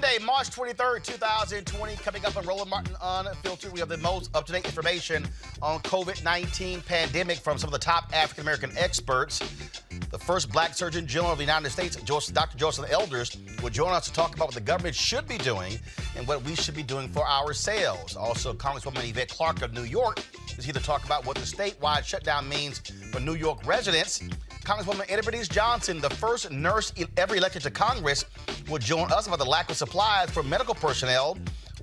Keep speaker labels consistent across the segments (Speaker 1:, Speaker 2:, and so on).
Speaker 1: Monday, March 23rd, 2020. Coming up on Roland Martin Unfiltered, we have the most up-to-date information on COVID-19 pandemic from some of the top African-American experts. The first black Surgeon General of the United States, Dr. Joseph Elders, will join us to talk about what the government should be doing and what we should be doing for ourselves. Also, Congresswoman Yvette Clarke of New York is here to talk about what the statewide shutdown means for New York residents. Congresswoman Eddie Bernice Johnson, the first nurse ever elected to Congress, will join us about the lack of supplies for medical personnel.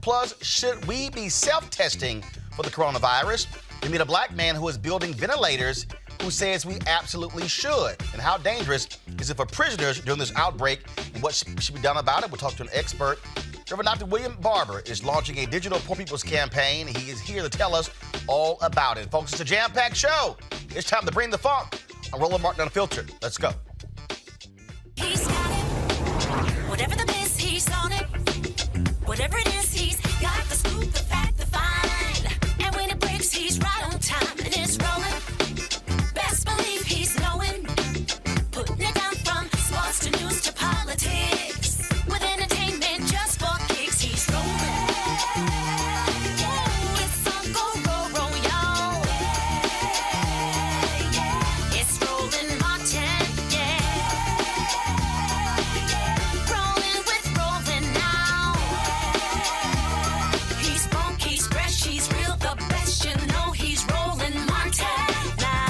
Speaker 1: Plus, should we be self-testing for the coronavirus? We meet a black man who is building ventilators who says we absolutely should. And how dangerous is it for prisoners during this outbreak and what should be done about it? We'll talk to an expert. Reverend Dr. William Barber is launching a digital Poor People's campaign. He is here to tell us all about it. Folks, it's a jam-packed show. It's time to bring the funk. I'm Roland Martin Unfiltered. Let's go.
Speaker 2: He's got it. Whatever the biz, he's on it. Whatever it is, he's got the scoop, the fact, the find. And when it breaks, he's right on time and it's rolling. Best believe he's knowing. Putting it down from sports to news to politics. With entertainment just for kicks, he's rolling. It's Uncle Roro, y'all. It's Roland Martin, rolling with Roland now. He's funk, he's fresh, he's real, the best, you know he's Roland Martin now.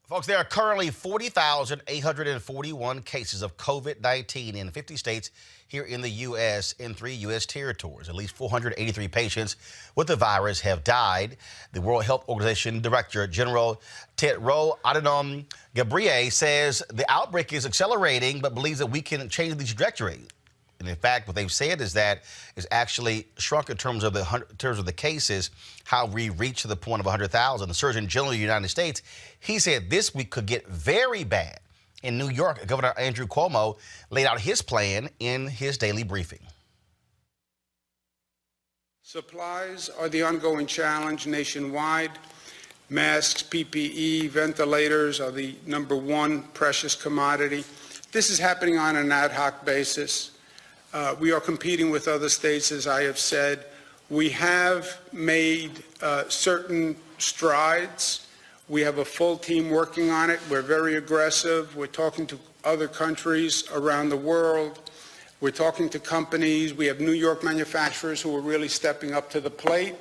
Speaker 1: Folks, there are currently 40,841 cases of COVID-19 in 50 states here in the U.S. and 3 U.S. territories. At least 483 patients with the virus have died. The World Health Organization Director General Tedros Adhanom Ghebreyesus says the outbreak is accelerating, but believes that we can change the trajectory. And in fact, what they've said is that it's actually shrunk in terms of the cases, how we reach to the point of 100,000. The Surgeon General of the United States, he said this week could get very bad. In New York, Governor Andrew Cuomo laid out his plan in his daily briefing.
Speaker 3: Supplies are the ongoing challenge nationwide. Masks, PPE, ventilators are the #1 precious commodity. This is happening on an ad hoc basis. We are competing with other states, as I have said. We have made certain strides. We have a full team working on it. We're very aggressive. We're talking to other countries around the world. We're talking to companies. We have New York manufacturers who are really stepping up to the plate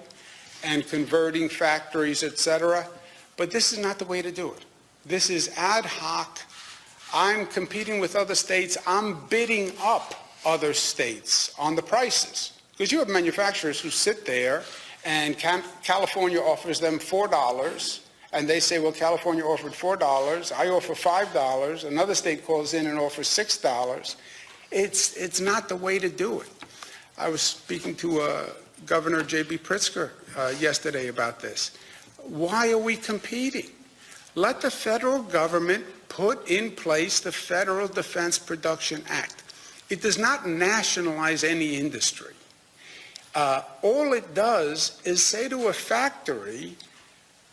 Speaker 3: and converting factories, etc. But this is not the way to do it. This is ad hoc. I'm competing with other states. I'm bidding up other states on the prices. Because you have manufacturers who sit there and California offers them $4 and they say, well, California offered $4, I offer $5, another state calls in and offers $6. It's not the way to do it. I was speaking to Governor J.B. Pritzker yesterday about this. Why are we competing? Let the federal government put in place the Federal Defense Production Act. It does not nationalize any industry. All it does is say to a factory,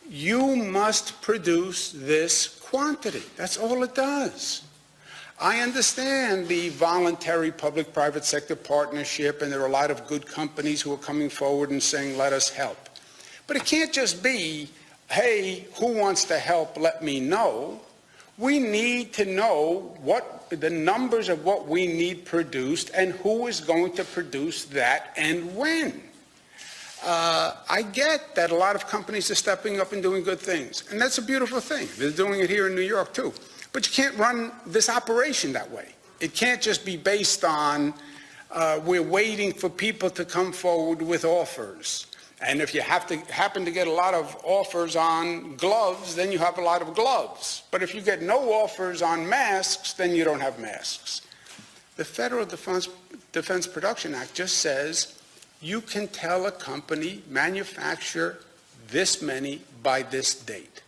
Speaker 3: you must produce this quantity. That's all it does. I understand the voluntary public-private sector partnership, and there are a lot of good companies who are coming forward and saying, let us help. But it can't just be, hey, who wants to help, let me know. We need to know what the numbers of what we need produced and who is going to produce that and when. I get that a lot of companies are stepping up and doing good things, and that's a beautiful thing. They're doing it here in New York too. But you can't run this operation that way. It can't just be based on we're waiting for people to come forward with offers. And if you happen to get a lot of offers on gloves, then you have a lot of gloves. But if you get no offers on masks, then you don't have masks. The Federal Defense Production Act just says you can tell a company, manufacture this many by this date.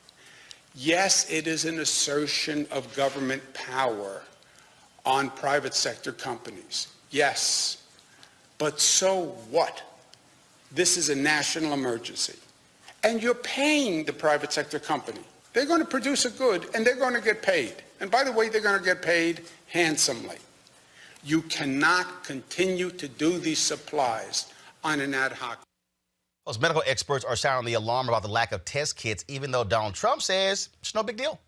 Speaker 3: Yes, it is an assertion of government power on private sector companies. Yes. But so what? This is a national emergency. and you're paying the private sector company. They're going to produce a good, and they're going to get paid. And by the way, they're going to get paid handsomely. You cannot continue to do these supplies on an ad hoc.
Speaker 1: Those medical experts are sounding the alarm about the lack of test kits, even though Donald Trump says it's no big deal.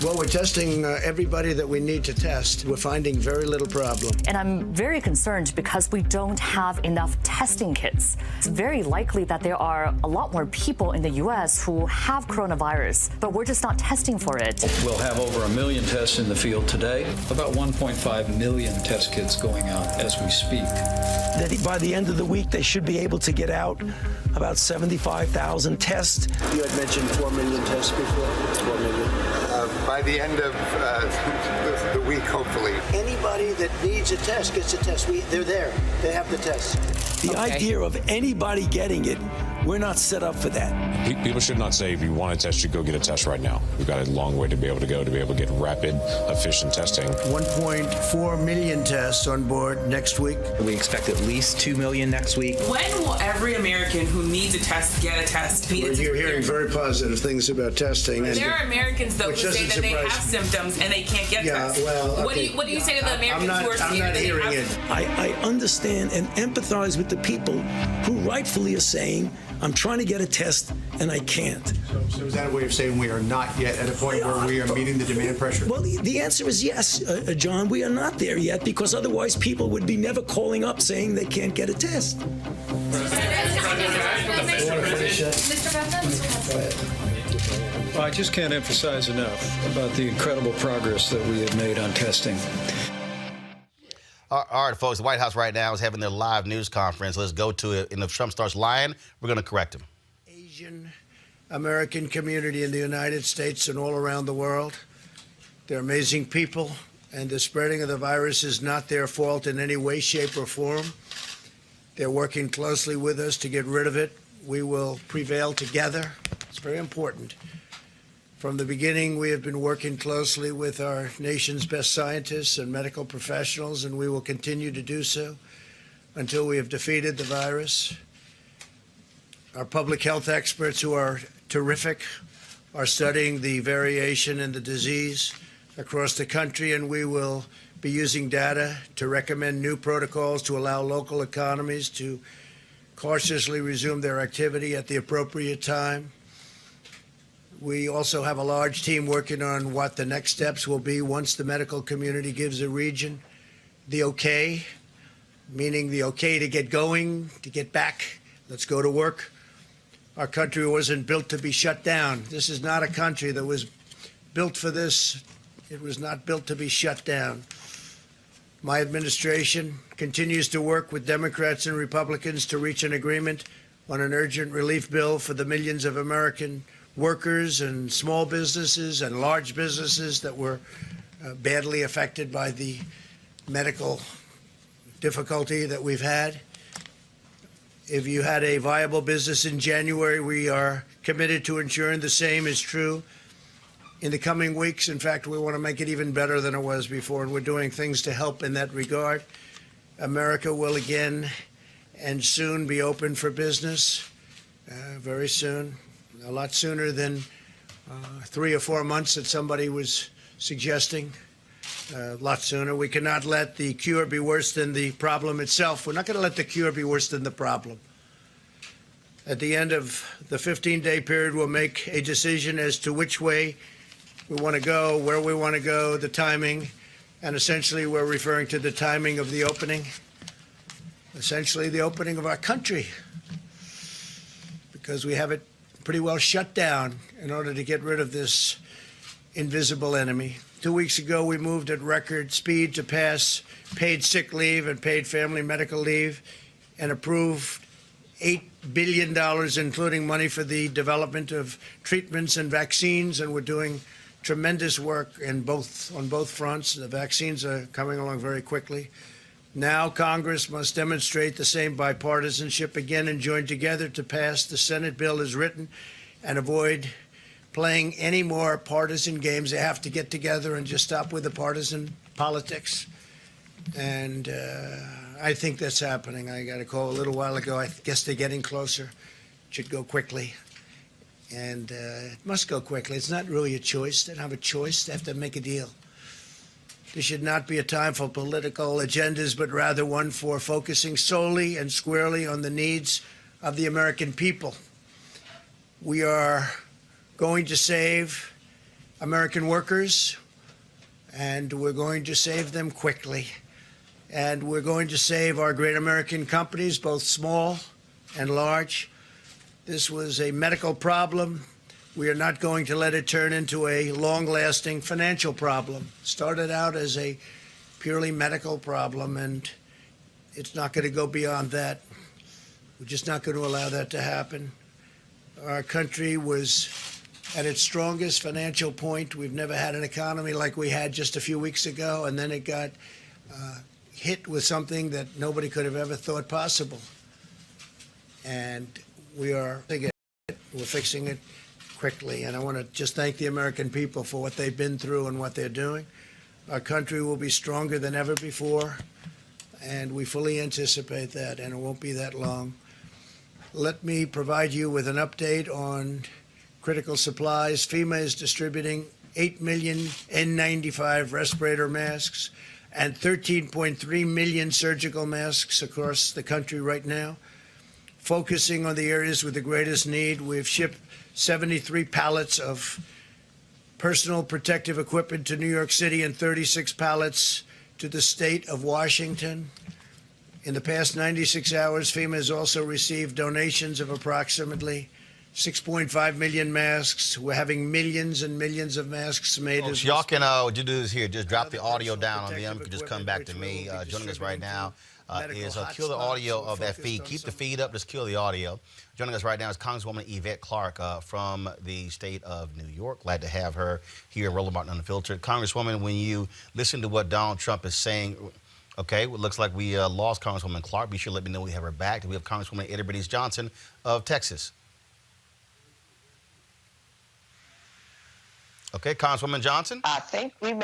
Speaker 4: Well, we're testing everybody that we need to test. We're finding very little problem.
Speaker 5: And I'm very concerned because we don't have enough testing kits. It's very likely that there are a lot more people in the U.S. who have coronavirus, but we're just not testing for it.
Speaker 6: We'll have over 1 million tests in the field today, about 1.5 million test kits going out as we speak.
Speaker 7: That by the end of the week, they should be able to get out about 75,000 tests.
Speaker 4: You had mentioned 4 million tests before. 4 million.
Speaker 8: By the end of the week, hopefully.
Speaker 4: Anybody that needs a test gets a test. They're there. They have the test.
Speaker 7: The idea of anybody getting it, we're not set up for that.
Speaker 9: People should not say, if you want a test, you go get a test right now. We've got a long way to be able to go to be able to get rapid, efficient testing.
Speaker 4: 1.4 million tests on board next week.
Speaker 10: We expect at least 2 million next week.
Speaker 11: When will every American who needs a test get a test?
Speaker 4: You're hearing very positive things about testing.
Speaker 11: There are Americans, though, who say that they have symptoms and they can't get tests.
Speaker 4: Well, okay.
Speaker 11: What do you say to the Americans who are saying that they have symptoms?
Speaker 7: I understand and empathize with the people who rightfully are saying, I'm trying to get a test and I can't.
Speaker 12: So is that a way of saying we are not yet at a point where we are meeting the demand pressure?
Speaker 7: Well, the answer is yes, John. We are not there yet because otherwise people would be never calling up saying they can't get a test.
Speaker 6: Well, I just can't emphasize enough about the incredible progress that we have made on testing.
Speaker 1: All right, folks, the White House right now is having their live news conference. Let's go to it. And if Trump starts lying, we're going to correct him.
Speaker 4: Asian American community in the United States and all around the world. They're amazing people, and the spreading of the virus is not their fault in any way, shape, or form. They're working closely with us to get rid of it. We will prevail together. It's very important. From the beginning, we have been working closely with our nation's best scientists and medical professionals, and we will continue to do so until we have defeated the virus. Our public health experts, who are terrific, are studying the variation in the disease across the country, and we will be using data to recommend new protocols to allow local economies to cautiously resume their activity at the appropriate time. We also have a large team working on what the next steps will be once the medical community gives a region the okay, meaning the okay to get going, to get back. Let's go to work. Our country wasn't built to be shut down. This is not a country that was built for this. It was not built to be shut down. My administration continues to work with Democrats and Republicans to reach an agreement on an urgent relief bill for the millions of American workers and small businesses and large businesses that were badly affected by the medical difficulty that we've had. If you had a viable business in January, we are committed to ensuring the same is true in the coming weeks. In fact, we want to make it even better than it was before, and we're doing things to help in that regard. America will again and soon be open for business, very soon. A lot sooner than 3 or 4 months that somebody was suggesting. A lot sooner. We cannot let the cure be worse than the problem itself. We're not going to let the cure be worse than the problem. At the end of the 15-day period, we'll make a decision as to which way we want to go, where we want to go, the timing, and essentially we're referring to the timing of the opening, essentially the opening of our country, because we have it pretty well shut down in order to get rid of this invisible enemy. 2 weeks ago, we moved at record speed to pass paid sick leave and paid family medical leave and approved $8 billion, including money for the development of treatments and vaccines, and we're doing tremendous work on both fronts. The vaccines are coming along very quickly. Now Congress must demonstrate the same bipartisanship again and join together to pass the Senate bill as written and avoid playing any more partisan games. They have to get together and just stop with the partisan politics. And I think that's happening. I got a call a little while ago. I guess they're getting closer. It should go quickly. And it must go quickly. It's not really a choice. They don't have a choice. They have to make a deal. This should not be a time for political agendas, but rather one for focusing solely and squarely on the needs of the American people. We are going to save American workers, and we're going to save them quickly. And we're going to save our great American companies, both small and large. This was a medical problem. We are not going to let it turn into a long-lasting financial problem. Started out as a purely medical problem, and it's not going to go beyond that. We're just not going to allow that to happen. Our country was at its strongest financial point. We've never had an economy like we had just a few weeks ago, and then it got hit with something that nobody could have ever thought possible. And we're fixing it quickly. And I want to just thank the American people for what they've been through and what they're doing. Our country will be stronger than ever before, and we fully anticipate that, and it won't be that long. Let me provide you with an update on critical supplies. FEMA is distributing 8 million N95 respirator masks and 13.3 million surgical masks across the country right now. Focusing on the areas with the greatest need, we've shipped 73 pallets of personal protective equipment to New York City and 36 pallets to the state of Washington. In the past 96 hours, FEMA has also received donations of approximately 6.5 million masks. We're having millions and millions of masks made.
Speaker 1: Folks, y'all can do this here. Just drop the audio down on them. You can just come back to me. Joining us right now is kill the audio of that feed. Keep the feed up. Just kill the audio. Joining us right now is Congresswoman Yvette Clarke from the state of New York. Glad to have her here at Roland Martin Unfiltered. Congresswoman, when you listen to what Donald Trump is saying, okay, well, it looks like we lost Congresswoman Clarke. Be sure to let me know we have her back. We have Congresswoman Eddie Bernice Johnson of Texas. Okay, Congresswoman Johnson.
Speaker 13: I think we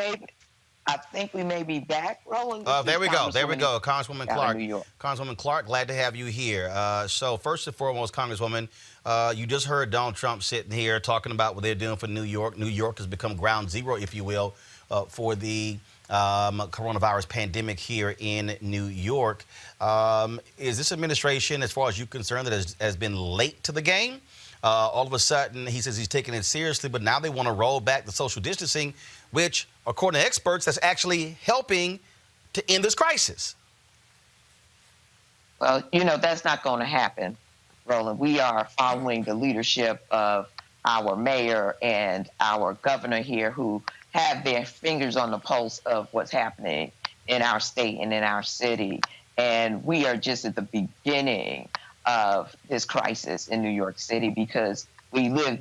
Speaker 13: may be back, Roland.
Speaker 1: There we go. There we go. Congresswoman Clarke. Congresswoman Clarke, glad to have you here. So first and foremost, Congresswoman, you just heard Donald Trump sitting here talking about what they're doing for New York. New York has become ground zero, if you will, for the coronavirus pandemic here in New York. Is this administration, as far as you're concerned, that has been late to the game? All of a sudden, he says he's taking it seriously, but now they want to roll back the social distancing, which, according to experts, that's actually helping to end this crisis.
Speaker 13: Well, you know, that's not going to happen, Roland. We are following the leadership of our mayor and our governor here, who have their fingers on the pulse of what's happening in our state and in our city. And we are just at the beginning of this crisis in New York City, because we live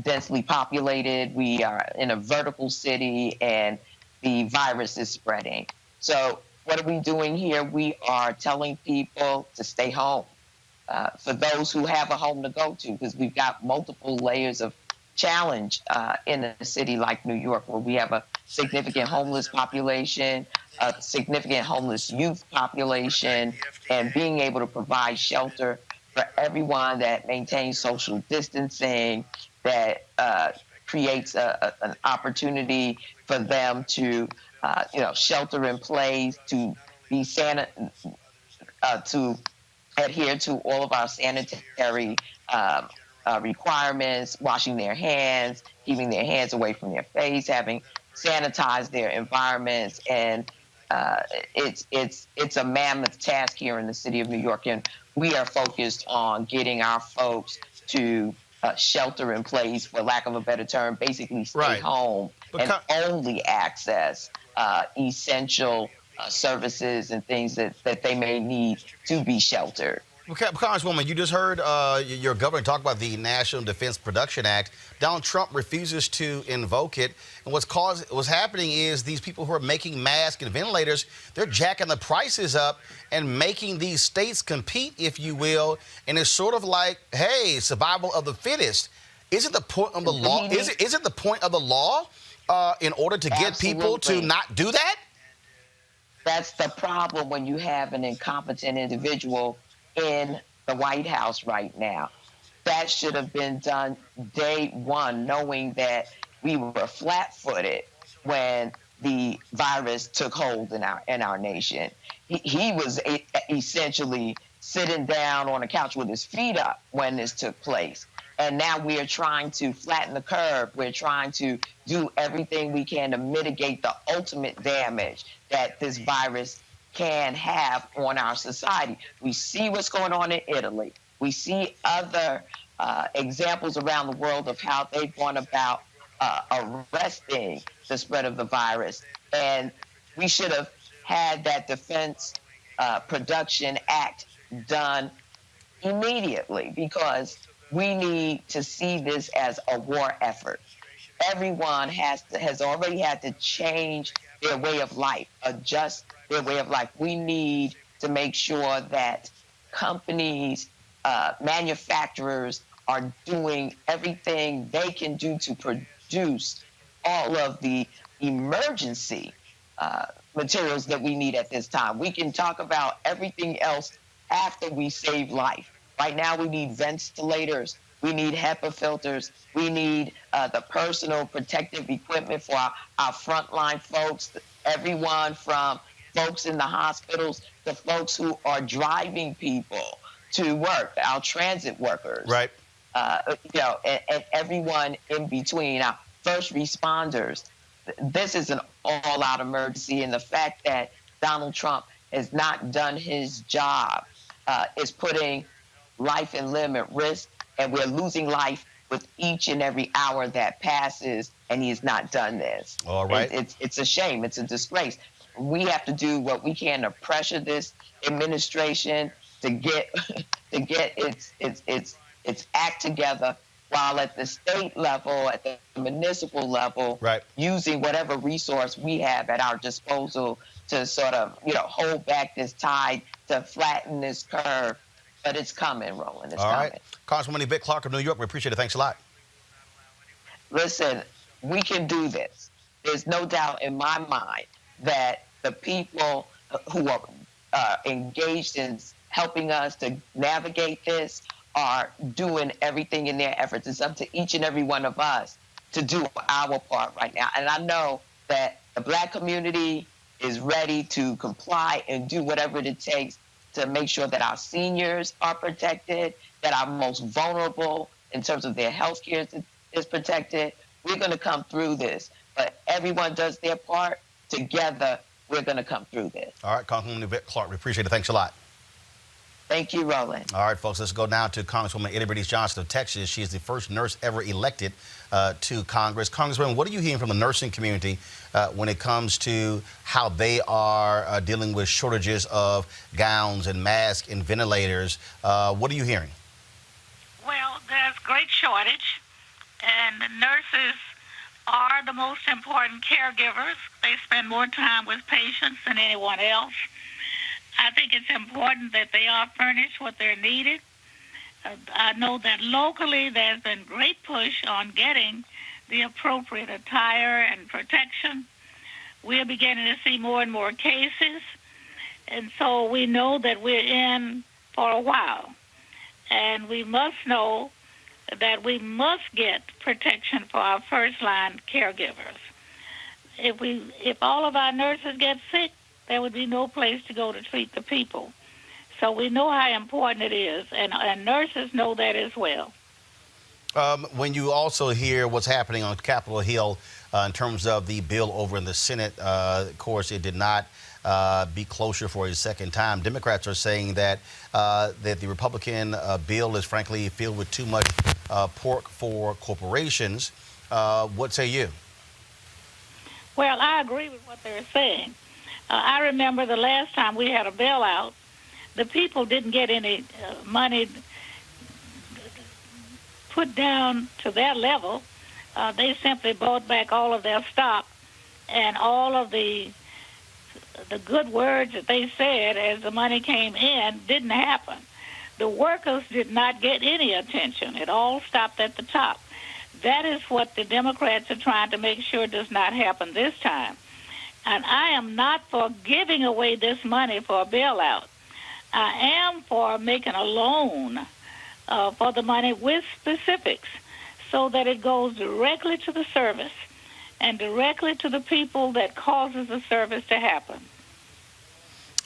Speaker 13: densely populated. We are in a vertical city, and the virus is spreading. So what are we doing here? We are telling people to stay home for those who have a home to go to, because we've got multiple layers of challenge in a city like New York, where we have a significant homeless population, a significant homeless youth population, and being able to provide shelter for everyone that maintains social distancing, that creates an opportunity for them to, shelter in place, to be to adhere to all of our sanitary requirements, washing their hands, keeping their hands away from their face, having sanitized their environments. And it's a mammoth task here in the city of New York, and we are focused on getting our folks to shelter in place, for lack of a better term, basically stay home and only access essential services and things that they may need to be sheltered.
Speaker 1: Okay, Congresswoman, you just heard your governor talk about the National Defense Production Act. Donald Trump refuses to invoke it. And what's happening is these people who are making masks and ventilators, they're jacking the prices up and making these states compete, if you will. And it's sort of like, hey, survival of the fittest. Isn't the point of the law? Is it the point of the law in order to get people to not do that?
Speaker 13: That's the problem when you have an incompetent individual in the White House right now. that should have been done day one, knowing that we were flat-footed when the virus took hold in our nation. He was essentially sitting down on a couch with his feet up when this took place. And now we are trying to flatten the curve. We're trying to do everything we can to mitigate the ultimate damage that this virus can have on our society. We see what's going on in Italy. We see other examples around the world of how they've gone about arresting the spread of the virus. And we should have had that Defense Production Act done immediately, because we need to see this as a war effort. Everyone has already had to change their way of life, adjust their way of life. We need to make sure that companies, manufacturers are doing everything they can do to produce all of the emergency materials that we need at this time. We can talk about everything else after we save life. Right now, we need ventilators. We need HEPA filters. We need the personal protective equipment for our frontline folks, everyone from folks in the hospitals to folks who are driving people to work, our transit workers.
Speaker 1: Right.
Speaker 13: And everyone in between, our first responders. This is an all-out emergency, and the fact that Donald Trump has not done his job is putting life and limb at risk, and we're losing life with each and every hour that passes, and he has not done this.
Speaker 1: All right.
Speaker 13: It's a shame. It's a disgrace. We have to do what we can to pressure this administration to get its act together, while at the state level, at the municipal level,
Speaker 1: right,
Speaker 13: using whatever resource we have at our disposal to sort of, hold back this tide, to flatten this curve. But it's coming, Roland. It's
Speaker 1: coming.
Speaker 13: All right.
Speaker 1: Congresswoman Yvette Clarke of New York, we appreciate it. Thanks a lot.
Speaker 13: Listen, we can do this. There's no doubt in my mind that the people who are engaged in helping us to navigate this are doing everything in their efforts. It's up to each and every one of us to do our part right now. And I know that the Black community is ready to comply and do whatever it takes to make sure that our seniors are protected, that our most vulnerable in terms of their health care is protected. We're going to come through this. But everyone does their part. Together, we're going to come through this.
Speaker 1: All right, Congresswoman Yvette Clarke, we appreciate it. Thanks a lot.
Speaker 13: Thank you, Roland.
Speaker 1: All right, folks, let's go now to Congresswoman Eddie Bernice Johnson of Texas. She is the first nurse ever elected to Congress. Congresswoman, what are you hearing from the nursing community when it comes to how they are dealing with shortages of gowns and masks and ventilators? What are you hearing?
Speaker 14: Well, there's great shortage, and nurses are the most important caregivers. They spend more time with patients than anyone else. I think it's important that they are furnished what they're needed. I know that locally there's been great push on getting the appropriate attire and protection. We're beginning to see more and more cases, and so we know that we're in for a while. And we must know that we must get protection for our first-line caregivers. If all of our nurses get sick, there would be no place to go to treat the people. So we know how important it is, and nurses know that as well.
Speaker 1: When you also hear what's happening on Capitol Hill in terms of the bill over in the Senate, of course, it did not be closer for a second time. Democrats are saying that the Republican bill is frankly filled with too much pork for corporations. What say you?
Speaker 14: Well, I agree with what they're saying. I remember the last time we had a bailout, the people didn't get any money put down to their level. They simply bought back all of their stock, and all of the good words that they said as the money came in didn't happen. The workers did not get any attention. It all stopped at the top. That is what the Democrats are trying to make sure does not happen this time. And I am not for giving away this money for a bailout. I am for making a loan for the money with specifics so that it goes directly to the service and directly to the people that causes the service to happen.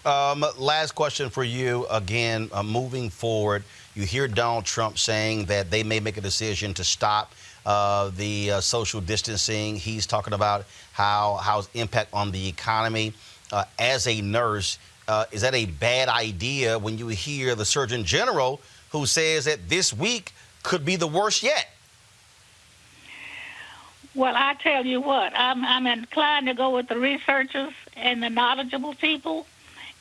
Speaker 1: Last question for you. Again, moving forward, you hear Donald Trump saying that they may make a decision to stop the social distancing. He's talking about how's impact on the economy. As a nurse, is that a bad idea when you hear the Surgeon General who says that this week could be the worst yet?
Speaker 14: Well, I tell you what, I'm inclined to go with the researchers and the knowledgeable people.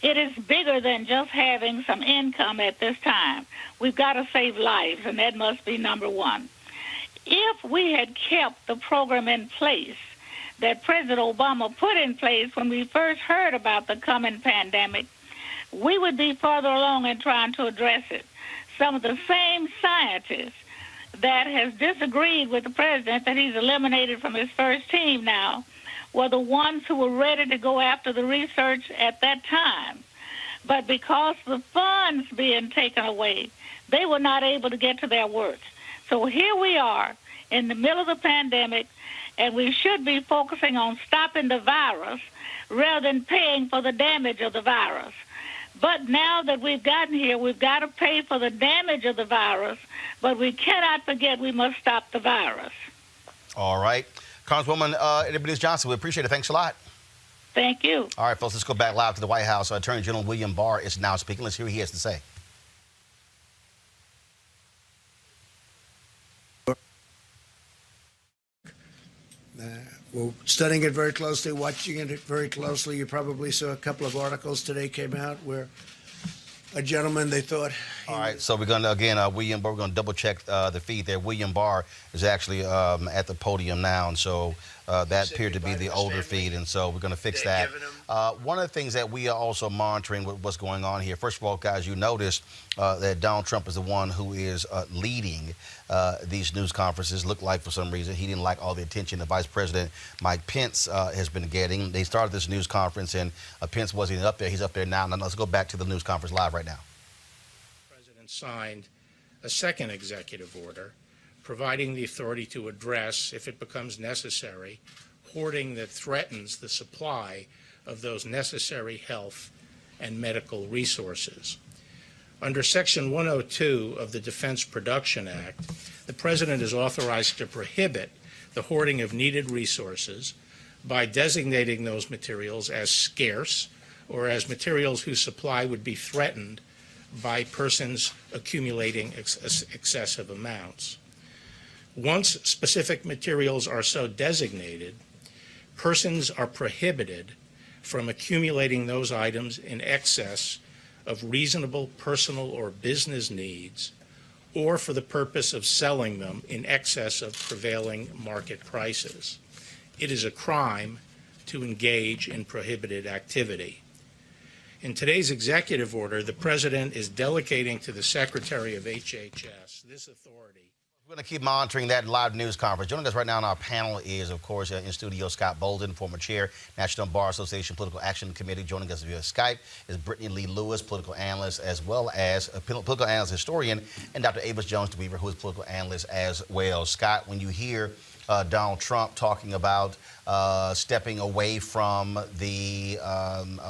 Speaker 14: It is bigger than just having some income at this time. We've got to save lives, and that must be number one. If we had kept the program in place that President Obama put in place when we first heard about the coming pandemic, we would be further along in trying to address it. Some of the same scientists that has disagreed with the president that he's eliminated from his first team now were the ones who were ready to go after the research at that time. But because the funds being taken away, they were not able to get to their work. So here we are in the middle of the pandemic, and we should be focusing on stopping the virus rather than paying for the damage of the virus. But now that we've gotten here, we've got to pay for the damage of the virus, but we cannot forget we must stop the virus.
Speaker 1: All right. Congresswoman Eddie Johnson, we appreciate it. Thanks a lot.
Speaker 14: Thank you.
Speaker 1: All right, folks, let's go back live to the White House. Attorney General William Barr is now speaking. Let's hear what he has to say.
Speaker 4: We're studying it very closely, watching it very closely. You probably saw a couple of articles today came out where a gentleman, they thought...
Speaker 1: All right, so we're going to, again, William Barr, we're going to double-check the feed there. William Barr is actually at the podium now, and so that appeared to be the older feed, and so we're going to fix that. One of the things that we are also monitoring what's going on here, first of all, guys, you noticed that Donald Trump is the one who is leading these news conferences. Looked like for some reason he didn't like all the attention that Vice President Mike Pence has been getting. They started this news conference, and Pence wasn't up there. He's up there now. Now let's go back to the news conference live right now.
Speaker 15: The President signed a second executive order providing the authority to address, if it becomes necessary, hoarding that threatens the supply of those necessary health and medical resources. Under Section 102 of the Defense Production Act, the President is authorized to prohibit the hoarding of needed resources by designating those materials as scarce or as materials whose supply would be threatened by persons accumulating excessive amounts. Once specific materials are so designated, persons are prohibited from accumulating those items in excess of reasonable personal or business needs, or for the purpose of selling them in excess of prevailing market prices. It is a crime to engage in prohibited activity. In today's executive order, the President is delegating to the Secretary of HHS this authority.
Speaker 1: We're going to keep monitoring that live news conference. Joining us right now on our panel is, of course, in studio, Scott Bolden, former chair, National Bar Association Political Action Committee. Joining us via Skype is Brittany Lee Lewis, political analyst, as well as a political analyst historian, and Dr. Avis Jones-DeWeaver, who is political analyst as well. Scott, when you hear Donald Trump talking about stepping away from the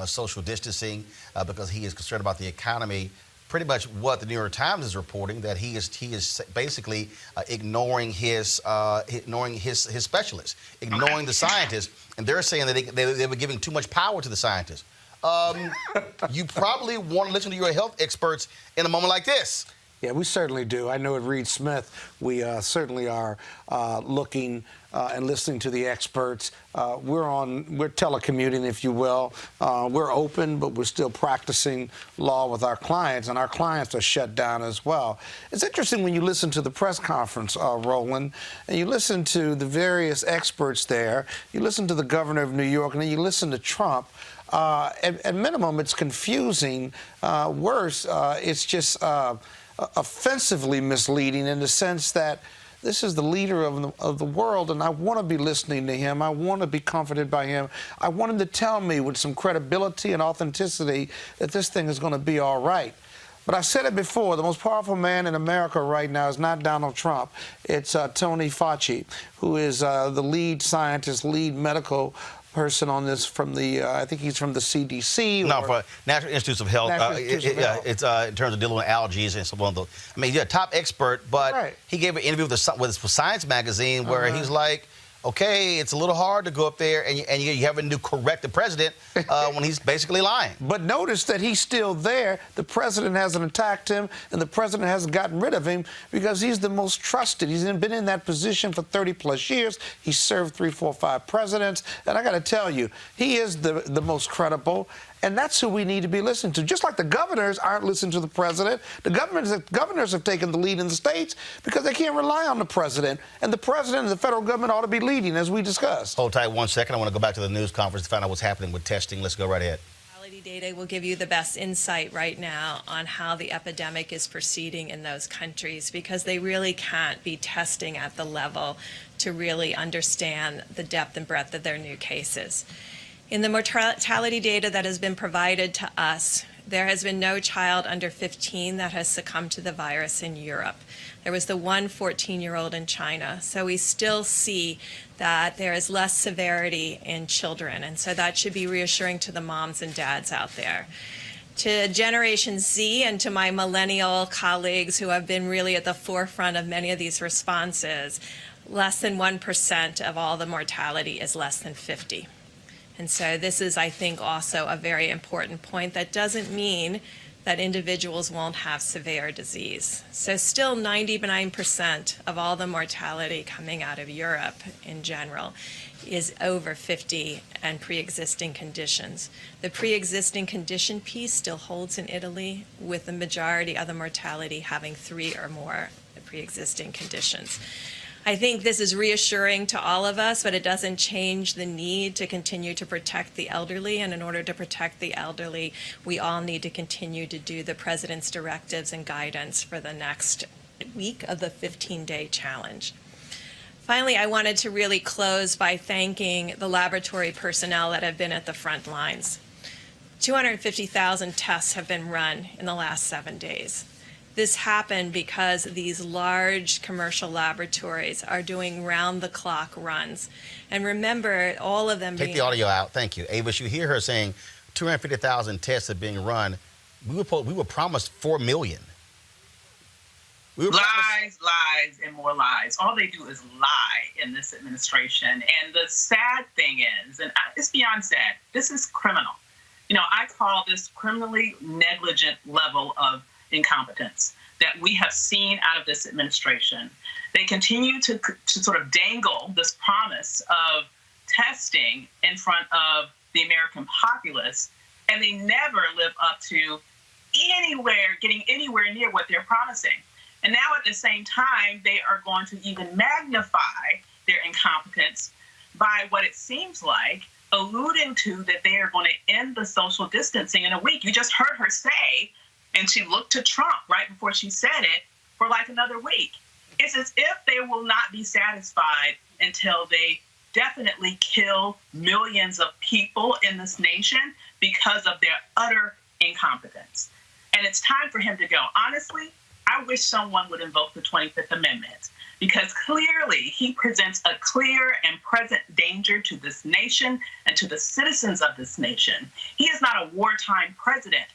Speaker 1: social distancing because he is concerned about the economy, pretty much what the New York Times is reporting, that he is basically ignoring his specialists, ignoring the scientists, and they're saying that they were giving too much power to the scientists. You probably want to listen to your health experts in a moment like this.
Speaker 16: Yeah, we certainly do. I know at Reed Smith, we certainly are looking and listening to the experts. We're telecommuting, if you will. We're open, but we're still practicing law with our clients, and our clients are shut down as well. It's interesting when you listen to the press conference, Roland, and you listen to the various experts there, you listen to the governor of New York, and then you listen to Trump. At minimum, it's confusing. Worse, it's just offensively misleading in the sense that this is the leader of the world, and I want to be listening to him. I want to be comforted by him. I want him to tell me with some credibility and authenticity that this thing is going to be all right. But I said it before, the most powerful man in America right now is not Donald Trump. It's Tony Fauci, who is the lead scientist, lead medical person on this from the, I think he's from the CDC.
Speaker 1: No, for National Institutes of Health. It's in terms of dealing with allergies and so on. I mean, he's a top expert, but he gave an interview with Science magazine where he's like, okay, it's a little hard to go up there and you having to correct the president when he's basically lying.
Speaker 16: But notice that he's still there. The president hasn't attacked him, and the president hasn't gotten rid of him because he's the most trusted. He's been in that position for 30-plus years. He's served 3, 4, 5 presidents. And I got to tell you, he is the most credible. And that's who we need to be listening to. Just like the governors aren't listening to the president, the governors have taken the lead in the states because they can't rely on the president. And the president and the federal government ought to be leading, as we discussed.
Speaker 1: Hold tight 1 second. I want to go back to the news conference to find out what's happening with testing. Let's go right ahead.
Speaker 17: Data will give you the best insight right now on how the epidemic is proceeding in those countries, because they really can't be testing at the level to really understand the depth and breadth of their new cases. In the mortality data that has been provided to us, there has been no child under 15 that has succumbed to the virus in Europe. There was the one 14-year-old in China. So we still see that there is less severity in children. And so that should be reassuring to the moms and dads out there. To Generation Z and to my millennial colleagues who have been really at the forefront of many of these responses, less than 1% of all the mortality is less than 50. And so this is, I think, also a very important point. That doesn't mean that individuals won't have severe disease. So still 99% of all the mortality coming out of Europe in general is over 50 and pre-existing conditions. The pre-existing condition piece still holds in Italy, with the majority of the mortality having 3 or more pre-existing conditions. I think this is reassuring to all of us, but it doesn't change the need to continue to protect the elderly. And in order to protect the elderly, we all need to continue to do the president's directives and guidance for the next week of the 15-day challenge. Finally, I wanted to really close by thanking the laboratory personnel that have been at the front lines. 250,000 tests have been run in the last 7 days. This happened because these large commercial laboratories are doing round-the-clock runs. And remember, all of them
Speaker 1: Take the audio out. Thank you. Avis, you hear her saying 250,000 tests are being run. We were promised 4 million.
Speaker 11: Lies, lies, and more lies. All they do is lie in this administration. And the sad thing is, and it's beyond sad, this is criminal. You know, I call this criminally negligent level of incompetence that we have seen out of this administration. They continue to sort of dangle this promise of testing in front of the American populace, and they never live up to getting anywhere near what they're promising. And now at the same time, they are going to even magnify their incompetence by what it seems like alluding to that they are going to end the social distancing in a week. You just heard her say, and she looked to Trump right before she said it, for like another week. It's as if they will not be satisfied until they definitely kill millions of people in this nation because of their utter incompetence. And it's time for him to go. Honestly, I wish someone would invoke the 25th Amendment, because clearly he presents a clear and present danger to this nation and to the citizens of this nation. He is not a wartime president.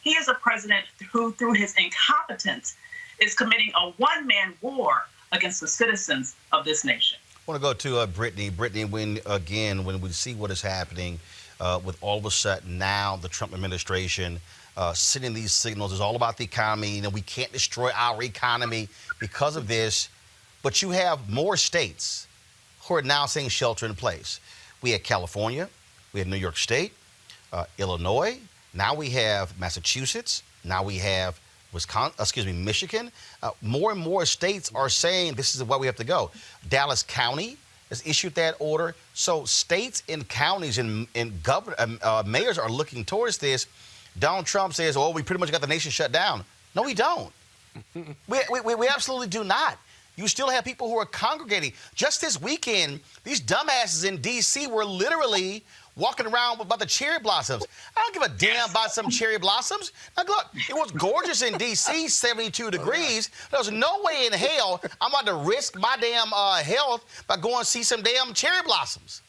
Speaker 11: He is a president who, through his incompetence, is committing a one-man war against the citizens of this nation.
Speaker 1: I want to go to Brittany. Brittany, when we see what is happening with all of a sudden now the Trump administration sending these signals, it's all about the economy. You know, we can't destroy our economy because of this. But you have more states who are now saying shelter in place. We had California, we had New York State, Illinois. Now we have Massachusetts. Now we have Michigan. More and more states are saying this is where we have to go. Dallas County has issued that order. So states and counties and mayors are looking towards this. Donald Trump says, "Oh, we pretty much got the nation shut down." No, we don't. we absolutely do not. you still have people who are congregating. Just this weekend, these dumbasses in D.C. were literally walking around about the cherry blossoms. I don't give a damn about some cherry blossoms. Now, look, it was gorgeous in D.C., 72 degrees. There's no way in hell I'm about to risk my damn health by going to see some damn cherry blossoms.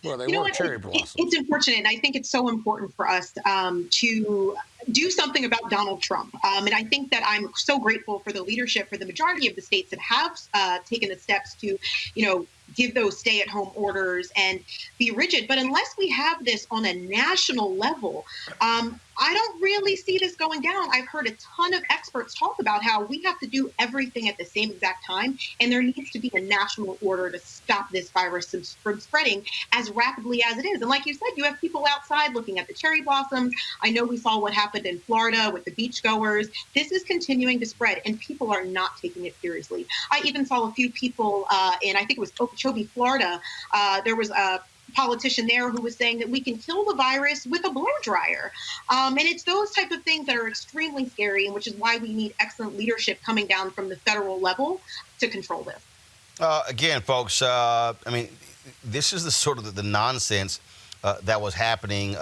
Speaker 16: Well, they were cherry blossoms.
Speaker 18: It's unfortunate, and I think it's so important for us to do something about Donald Trump. And I think that I'm so grateful for the leadership for the majority of the states that have taken the steps to, give those stay-at-home orders and be rigid. But unless we have this on a national level, I don't really see this going down. I've heard a ton of experts talk about how we have to do everything at the same exact time, and there needs to be a national order to stop this virus from spreading as rapidly as it is. And like you said, you have people outside looking at the cherry blossoms. I know we saw what happened in Florida with the beachgoers. This is continuing to spread, and people are not taking it seriously. I even saw a few people in, I think it was Okeechobee, Florida. There was a politician there who was saying that we can kill the virus with a blow dryer. And it's those type of things that are extremely scary, and which is why we need excellent leadership coming down from the federal level to control this.
Speaker 1: Again, folks, this is the sort of the nonsense that was happening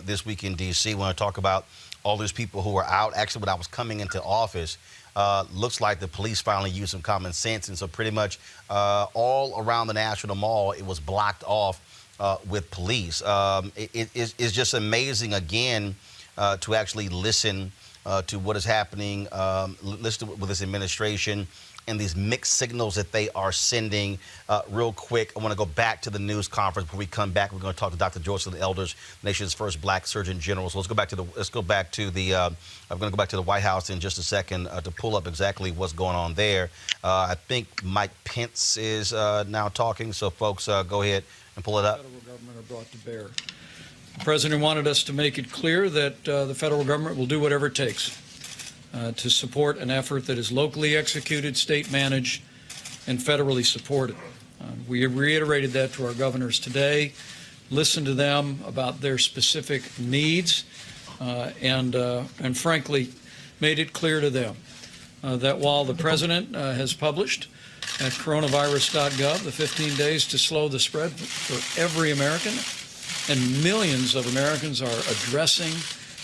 Speaker 1: this week in D.C. when I talk about all those people who were out. Actually, when I was coming into office, looks like the police finally used some common sense. And so pretty much all around the National Mall, it was blocked off with police. It's just amazing, again, to actually listen to what is happening, listen to with this administration and these mixed signals that they are sending. Real quick, I want to go back to the news conference. Before we come back, we're going to talk to Dr. Joycelyn Elders, nation's first Black Surgeon General. So I'm going to go back to the White House in just a second to pull up exactly what's going on there. I think Mike Pence is now talking. So folks, go ahead and pull it up.
Speaker 6: The federal government are brought to bear. The president wanted us to make it clear that the federal government will do whatever it takes to support an effort that is locally executed, state managed, and federally supported. We reiterated that to our governors today, listened to them about their specific needs, and frankly, made it clear to them that while the president has published at coronavirus.gov the 15 days to slow the spread for every American, and millions of Americans are addressing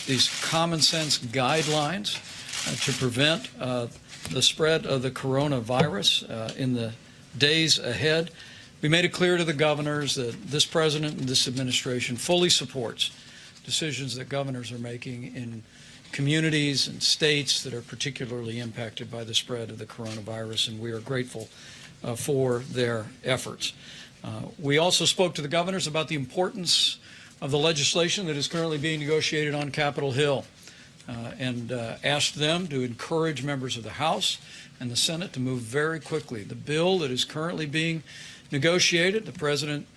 Speaker 6: these common sense guidelines to prevent the spread of the coronavirus in the days ahead. We made it clear to the governors that this president and this administration fully supports decisions that governors are making in communities and states that are particularly impacted by the spread of the coronavirus, and we are grateful for their efforts. We also spoke to the governors about the importance of the legislation that is currently being negotiated on Capitol Hill. And asked them to encourage members of the House and the Senate to move very quickly. The bill that is currently being negotiated, the president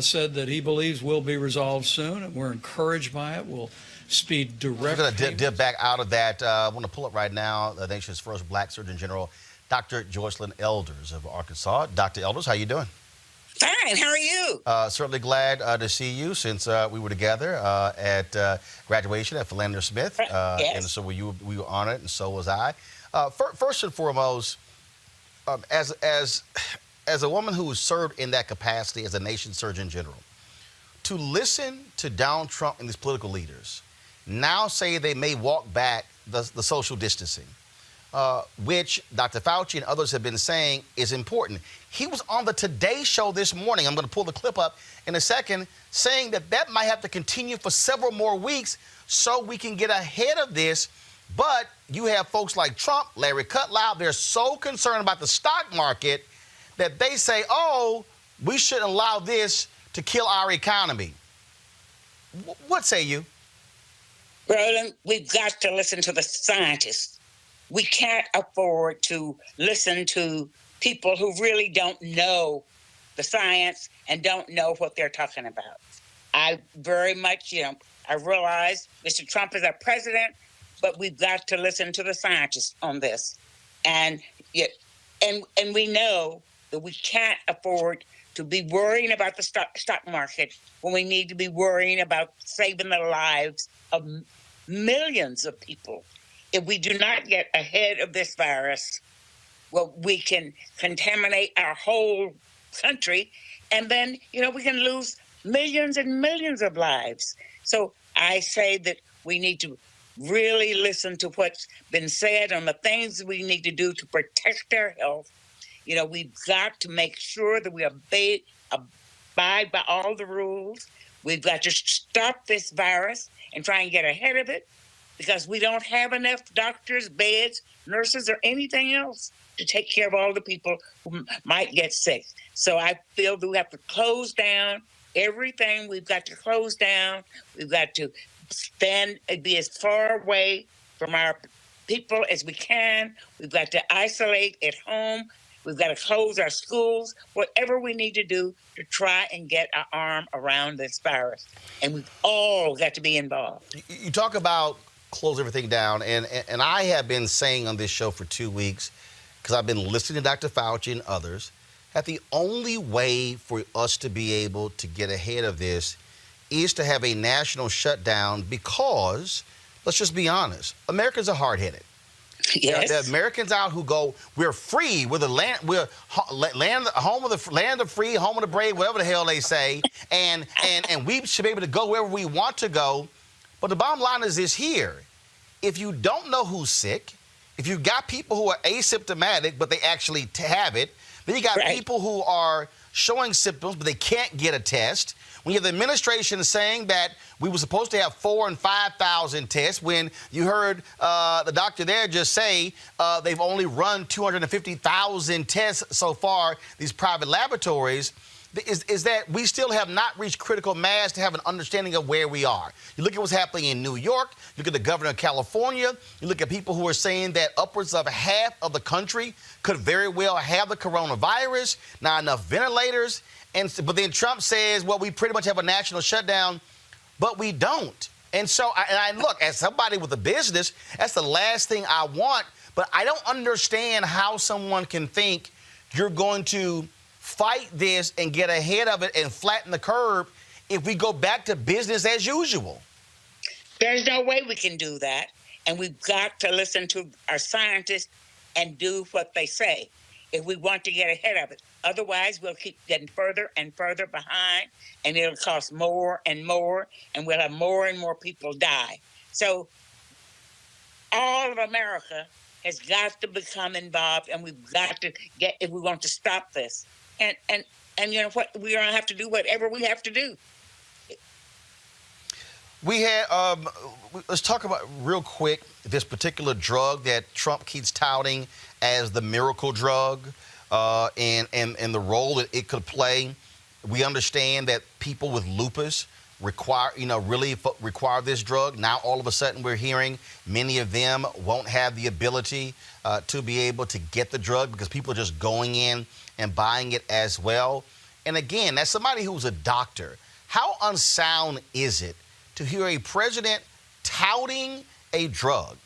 Speaker 6: said that he believes will be resolved soon, and we're encouraged by it. We'll speed direct.
Speaker 1: We're going to dip back out of that. I want to pull up right now the nation's first Black Surgeon General, Dr. Joycelyn Elders of Arkansas. Dr. Elders, how you doing?
Speaker 19: Fine. How are you?
Speaker 1: Certainly glad to see you since we were together at graduation at Philander Smith.
Speaker 19: Yes.
Speaker 1: And so we were honored, and so was I. First and foremost, as a woman who has served in that capacity as a nation's Surgeon General, to listen to Donald Trump and these political leaders now say they may walk back the social distancing, which Dr. Fauci and others have been saying is important. He was on the Today Show this morning, I'm going to pull the clip up in a second, saying that might have to continue for several more weeks so we can get ahead of this. But you have folks like Trump, Larry Kudlow, they're so concerned about the stock market that they say, oh, we shouldn't allow this to kill our economy. What say you?
Speaker 19: Roland, we've got to listen to the scientists. We can't afford to listen to people who really don't know the science and don't know what they're talking about. I very much, I realize Mr. Trump is our president, but we've got to listen to the scientists on this. And we know that we can't afford to be worrying about the stock market when we need to be worrying about saving the lives of millions of people. If we do not get ahead of this virus, well, we can contaminate our whole country, and then, we can lose millions and millions of lives. So I say that we need to really listen to what's been said on the things we need to do to protect our health. We've got to make sure that we abide by all the rules. We've got to stop this virus and try and get ahead of it, because we don't have enough doctors, beds, nurses, or anything else to take care of all the people who might get sick. So I feel that we have to close down everything. We've got to close down. We've got to be as far away from our people as we can. We've got to isolate at home. We've got to close our schools, whatever we need to do to try and get our arm around this virus. And we've all got to be involved.
Speaker 1: You talk about close everything down, and I have been saying on this show for 2 weeks, because I've been listening to Dr. Fauci and others, that the only way for us to be able to get ahead of this is to have a national shutdown, because, let's just be honest, Americans are hard-headed.
Speaker 19: Yes.
Speaker 1: There are Americans out who go, we're free, we're the land, home of the land of free, home of the brave, whatever the hell they say, and we should be able to go wherever we want to go. But the bottom line is this here: if you don't know who's sick, if you've got people who are asymptomatic but they actually have it, then you got people who are showing symptoms but they can't get a test. When you have the administration saying that we were supposed to have 4,000 and 5,000 tests, when you heard the doctor there just say they've only run 250,000 tests so far, these private laboratories, is that we still have not reached critical mass to have an understanding of where we are. You look at what's happening in New York, you look at the governor of California, you look at people who are saying that upwards of half of the country could very well have the coronavirus, not enough ventilators. But then Trump says, well, we pretty much have a national shutdown, but we don't. And so, I look, as somebody with a business, that's the last thing I want, but I don't understand how someone can think you're going to fight this and get ahead of it and flatten the curve if we go back to business as usual.
Speaker 19: There's no way we can do that, and we've got to listen to our scientists and do what they say if we want to get ahead of it. Otherwise, we'll keep getting further and further behind, and it'll cost more and more, and we'll have more and more people die. So all of America has got to become involved, and we've got to get, if we want to stop this. And you know what? We're going to have to do whatever we have to do.
Speaker 1: We had, let's talk about real quick this particular drug that Trump keeps touting as the miracle drug, and the role that it could play. We understand that people with lupus really require this drug. Now, all of a sudden, we're hearing many of them won't have the ability to be able to get the drug because people are just going in and buying it as well. And again, as somebody who's a doctor, how unsound is it to hear a president touting a drug,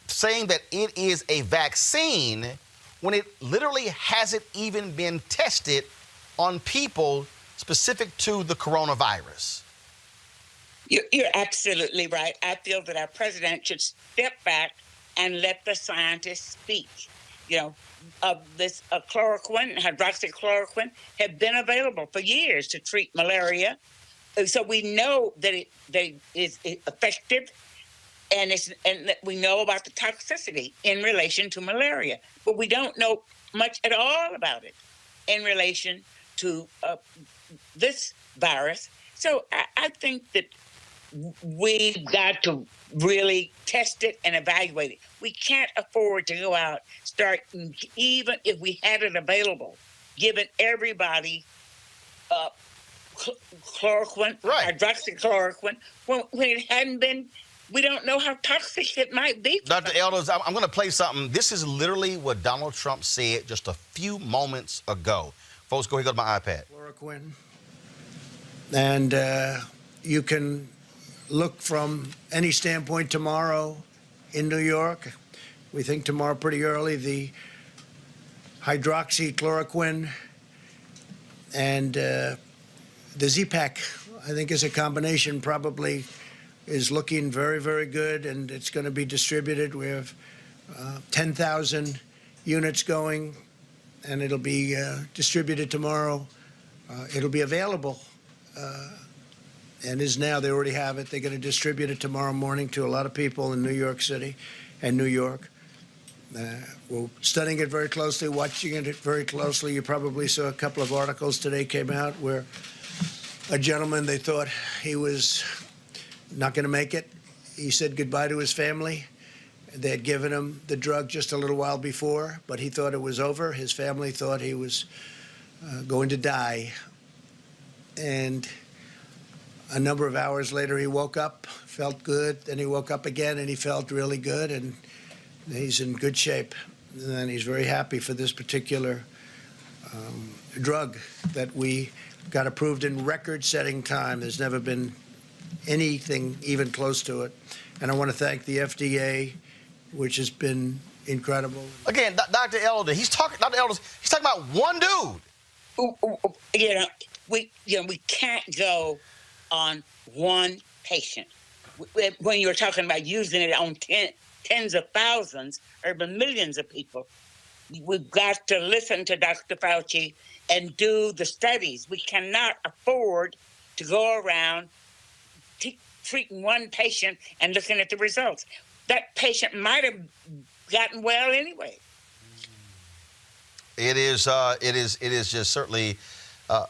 Speaker 1: saying that it is a vaccine when it literally hasn't even been tested on people specific to the coronavirus?
Speaker 19: You're absolutely right. I feel that our president should step back and let the scientists speak. This chloroquine, hydroxychloroquine, have been available for years to treat malaria. So we know that it is effective, and we know about the toxicity in relation to malaria, but we don't know much at all about it in relation to this virus. So I think that we've got to really test it and evaluate it. We can't afford to go out, even if we had it available, giving everybody chloroquine, hydroxychloroquine, when it hadn't been. We don't know how toxic it might be.
Speaker 1: Dr. Elders, I'm going to play something. This is literally what Donald Trump said just a few moments ago. Folks, go ahead, go to my iPad.
Speaker 4: Chloroquine. And you can look from any standpoint tomorrow in New York. We think tomorrow pretty early, the hydroxychloroquine and the Z-Pak, I think, is a combination, probably is looking very, very good, and it's going to be distributed. We have 10,000 units going, and it'll be distributed tomorrow. It'll be available, and is now. They already have it. They're going to distribute it tomorrow morning to a lot of people in New York City and New York. We're studying it very closely, watching it very closely. You probably saw a couple of articles today came out where a gentleman, they thought he was not going to make it. He said goodbye to his family. They had given him the drug just a little while before, but he thought it was over. His family thought he was going to die. And a number of hours later, he woke up, felt good. Then he woke up again, and he felt really good, and he's in good shape. And he's very happy for this particular drug that we got approved in record-setting time. There's never been anything even close to it. And I want to thank the FDA, which has been incredible.
Speaker 1: Again, Dr. Elder, he's talking about one dude.
Speaker 19: We can't go on one patient. When you're talking about using it on tens of thousands or even millions of people, we've got to listen to Dr. Fauci and do the studies. We cannot afford to go around treating one patient and looking at the results. That patient might have gotten well anyway.
Speaker 1: It is just certainly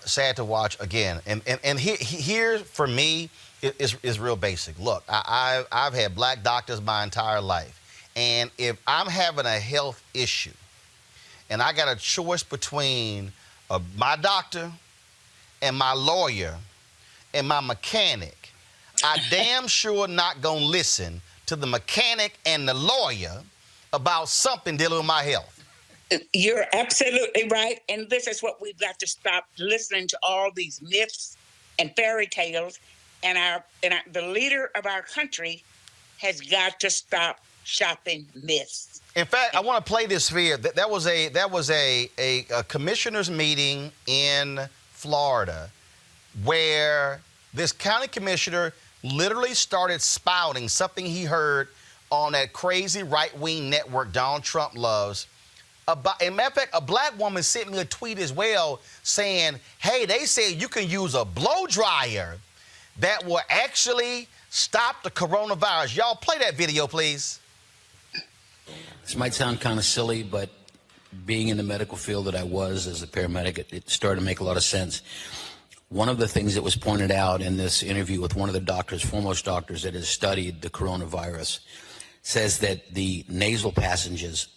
Speaker 1: sad to watch again. And here for me is real basic. Look, I've had black doctors my entire life, and if I'm having a health issue, and I got a choice between my doctor and my lawyer and my mechanic, I damn sure not gonna listen to the mechanic and the lawyer about something dealing with my health.
Speaker 19: You're absolutely right, and this is what we've got to stop listening to all these myths and fairy tales, and the leader of our country has got to stop shopping myths.
Speaker 1: In fact, I want to play this for you. That was a commissioners meeting in Florida where this county commissioner literally started spouting something he heard on that crazy right-wing network Donald Trump loves. As a matter of fact, a black woman sent me a tweet as well saying, hey, they say you can use a blow dryer that will actually stop the coronavirus. Y'all play that video, please.
Speaker 20: This might sound kind of silly, but being in the medical field that I was as a paramedic, it started to make a lot of sense. One of the things that was pointed out in this interview with one of the doctors, foremost doctors that has studied the coronavirus, says that the nasal passages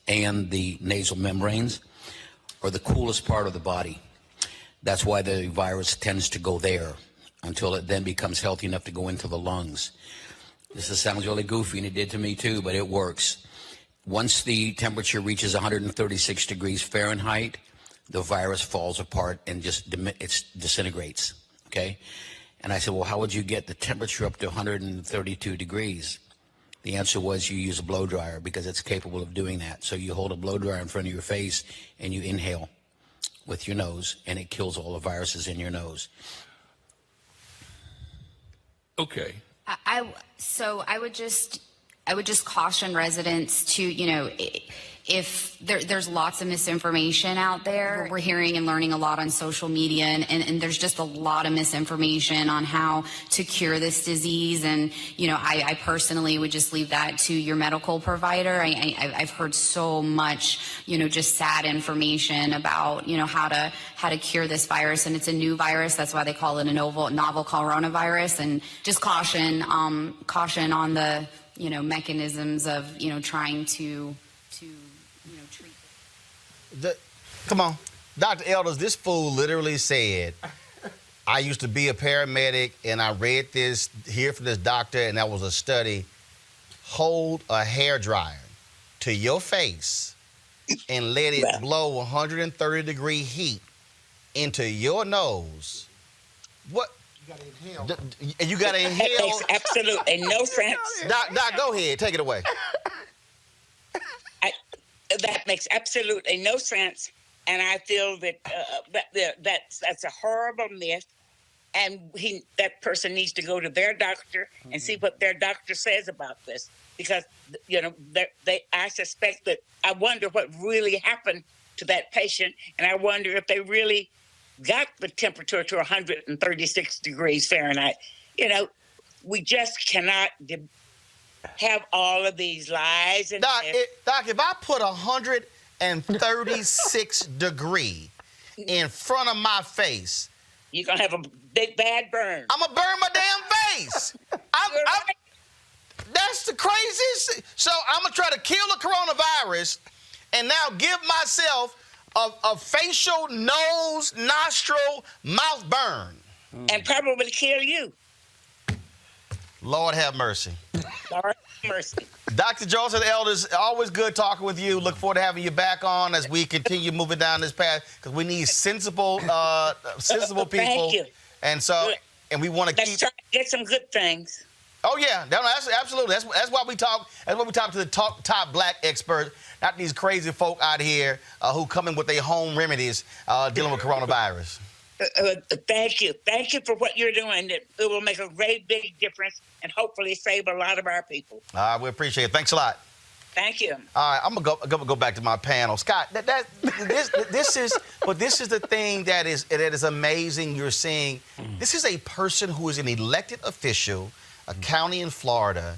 Speaker 20: and the nasal membranes are the coolest part of the body. That's why the virus tends to go there until it then becomes healthy enough to go into the lungs. This sounds really goofy, and it did to me too, but it works. Once the temperature reaches 136 degrees Fahrenheit, the virus falls apart and just disintegrates, okay? And I said, well, how would you get the temperature up to 132 degrees? The answer was you use a blow dryer because it's capable of doing that. So you hold a blow dryer in front of your face and you inhale with your nose, and it kills all the viruses in your nose.
Speaker 21: Okay.
Speaker 22: So I would just caution residents to, if there's lots of misinformation out there. We're hearing and learning a lot on social media, and there's just a lot of misinformation on how to cure this disease. And, I personally would just leave that to your medical provider. I've heard so much, just sad information about, how to cure this virus. And it's a new virus. That's why they call it a novel coronavirus. And just caution on the, mechanisms of, trying to treat.
Speaker 1: Come on. Dr. Elders, this fool literally said, I used to be a paramedic and I read this here from this doctor, and that was a study. Hold a hairdryer to your face and let it blow 130-degree heat into your nose. What?
Speaker 16: You got to inhale.
Speaker 1: You got to inhale.
Speaker 19: That makes absolutely no sense.
Speaker 1: Doc, go ahead. Take it away.
Speaker 19: That makes absolutely no sense, and I feel that that's a horrible myth, and that person needs to go to their doctor and see what their doctor says about this. because I suspect that I wonder what really happened to that patient, and I wonder if they really got the temperature to 136 degrees Fahrenheit. We just cannot have all of these lies. And
Speaker 1: Doc, if I put 136 degree in front of my face,
Speaker 19: you're gonna have a big bad burn.
Speaker 1: I'm gonna burn my damn face. That's the craziest. So I'm gonna try to kill the coronavirus, and now give myself a facial, nose, nostril, mouth burn,
Speaker 19: and probably kill you.
Speaker 1: Lord have mercy.
Speaker 19: Lord have mercy.
Speaker 1: Dr. Joseph Elders, always good talking with you. Look forward to having you back on as we continue moving down this path, because we need sensible people.
Speaker 19: Thank you.
Speaker 1: And we want to keep
Speaker 19: try to get some good things.
Speaker 1: Oh yeah, that's absolutely. That's why we talk. That's why we talk to the top black experts, not these crazy folk out here who come in with their home remedies dealing with coronavirus.
Speaker 19: Thank you for what you're doing. It will make a great big difference and hopefully save a lot of our people.
Speaker 1: We appreciate it. Thanks a lot.
Speaker 19: Thank you.
Speaker 1: All right, I'm gonna go back to my panel, Scott. This is the thing that is amazing. You're seeing this is a person who is an elected official, a county in Florida,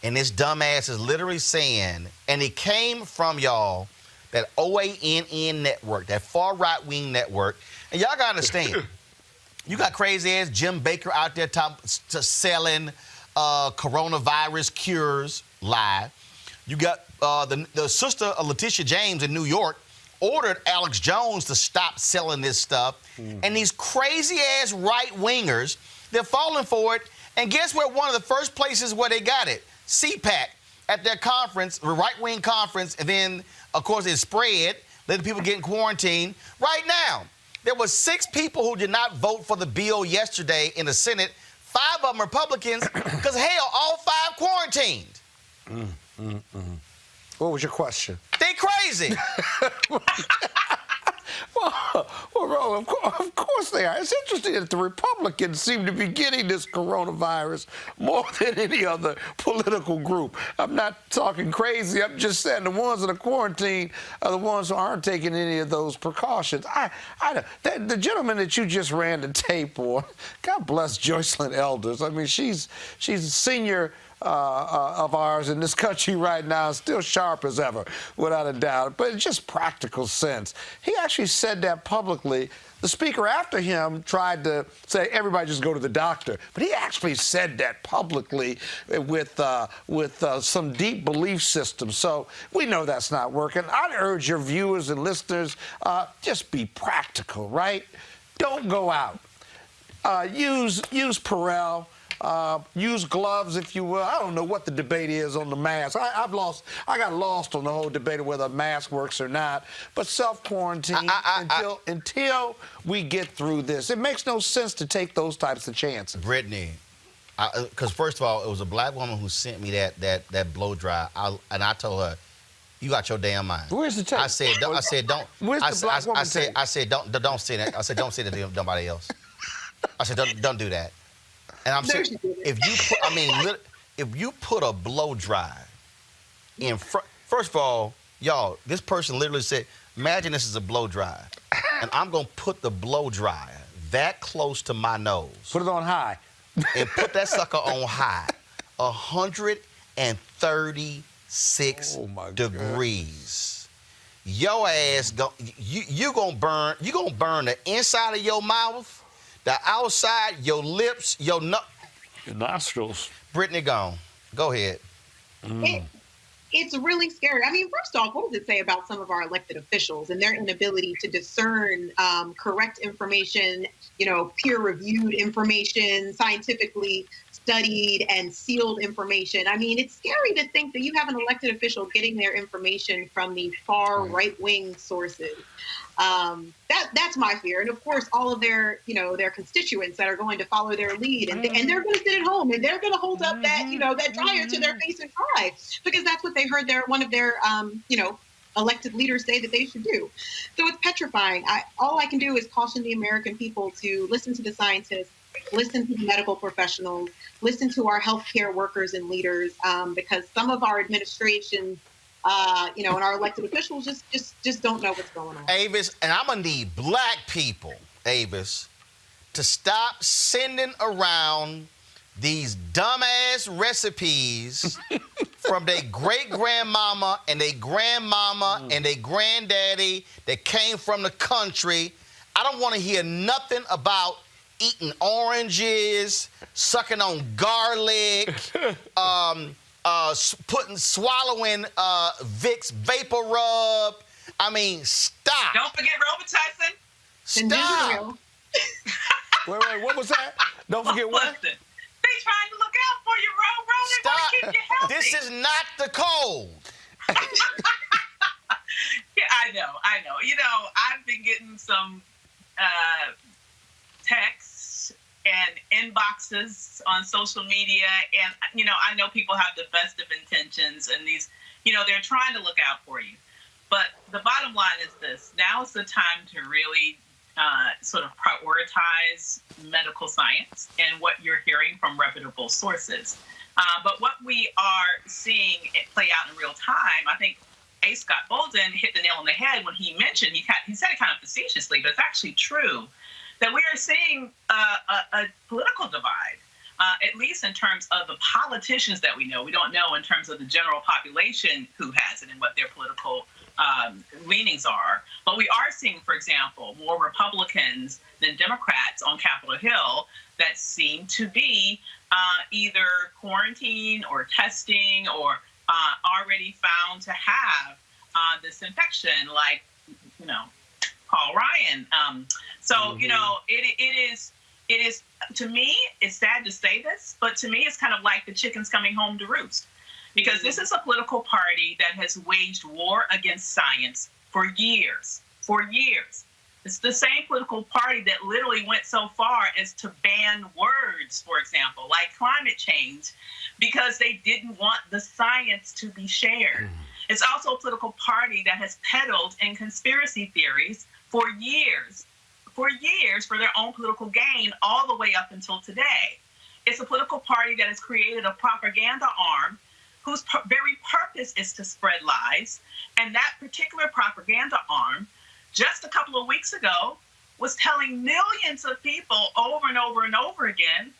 Speaker 1: and this dumbass is literally saying, and it came from y'all, that OANN network, that far right wing network, and y'all gotta understand, you got crazy ass Jim Baker out there selling coronavirus cures live. You got the sister of Letitia James in New York ordered Alex Jones to stop selling this stuff. And these crazy ass right wingers, they're falling for it. And guess where one of the first places where they got it? CPAC at their conference, the right wing conference. And then, of course, it spread, letting people get in quarantine. Right now, there were 6 people who did not vote for the bill yesterday in the Senate. 5 of them Republicans, because hell, all 5 quarantined.
Speaker 16: What was your question?
Speaker 1: They crazy.
Speaker 16: Well, Roland, of course they are. It's interesting that the Republicans seem to be getting this coronavirus more than any other political group. I'm not talking crazy. I'm just saying the ones that are quarantined are the ones who aren't taking any of those precautions. The gentleman that you just ran the tape on, God bless Joycelyn Elders. I mean, she's a senior of ours in this country right now, still sharp as ever, without a doubt. But it's just practical sense. He actually said that publicly. The speaker after him tried to say, everybody just go to the doctor. But he actually said that publicly with some deep belief system. So we know that's not working. I'd urge your viewers and listeners, just be practical, right? Don't go out. Use Purell. Use gloves, if you will. I don't know what the debate is on the mask. I got lost on the whole debate of whether a mask works or not. But self-quarantine until we get through this. It makes no sense to take those types of chances.
Speaker 1: Brittany, because first of all, it was a black woman who sent me that blow dry, and I told her, "You got your damn mind."
Speaker 16: Where's the tape?
Speaker 1: I said, don't.
Speaker 16: Where's the black woman tape?
Speaker 1: I said, don't say that. I said, don't say that to nobody else. I said, don't do that. And I'm saying, if you put a blow dry in front, first of all, y'all, this person literally said, imagine this is a blow dry, and I'm gonna put the blow dryer that close to my nose.
Speaker 16: Put it on high.
Speaker 1: And put that sucker on high, 136 degrees. Your ass, you gonna burn the inside of your mouth, the outside, your lips, your
Speaker 16: nostrils.
Speaker 1: Brittany, go ahead.
Speaker 18: It's really scary. I mean, first off, what does it say about some of our elected officials and their inability to discern correct information, peer-reviewed information, scientifically studied and sealed information? I mean, it's scary to think that you have an elected official getting their information from the far right-wing sources. That's my fear. And of course, all of their constituents that are going to follow their lead, and they're going to sit at home and they're going to hold up that dryer to their face and cry, because that's what they heard one of their elected leaders say that they should do. So it's petrifying. All I can do is caution the American people to listen to the scientists, listen to the medical professionals, listen to our healthcare workers and leaders, because some of our administration, and our elected officials just don't know what's going on.
Speaker 1: Avis, and I'm gonna need black people, Avis, to stop sending around these dumbass recipes from their great-grandmama and their grandmama and their granddaddy that came from the country. I don't want to hear nothing about eating oranges, sucking on garlic, swallowing Vicks Vapor Rub. I mean, stop.
Speaker 11: Don't forget Robitussin.
Speaker 1: Stop.
Speaker 16: Wait, what was that? Don't forget what?
Speaker 11: They trying to look out for you, Roland. They want to keep you healthy.
Speaker 1: This is not the cold.
Speaker 11: Yeah, I know. I've been getting some texts and inboxes on social media, and I know people have the best of intentions, and these, they're trying to look out for you. But the bottom line is this: now is the time to really sort of prioritize medical science and what you're hearing from reputable sources. But what we are seeing it play out in real time, I think A. Scott Bolden hit the nail on the head when he mentioned, he said it kind of facetiously, but it's actually true, that we are seeing a political divide, at least in terms of the politicians that we know. We don't know in terms of the general population who has it and what their political leanings are. But we are seeing, for example, more Republicans than Democrats on Capitol Hill that seem to be either quarantined or testing or already found to have this infection, like, Paul Ryan. It is, to me, it's sad to say this, but to me, it's kind of like the chickens coming home to roost. Because this is a political party that has waged war against science for years. It's the same political party that literally went so far as to ban words, for example, like climate change, because they didn't want the science to be shared. It's also a political party that has peddled in conspiracy theories for years for their own political gain all the way up until today. It's a political party that has created a propaganda arm whose very purpose is to spread lies. And that particular propaganda arm, just a couple of weeks ago, was telling millions of people over and over and over again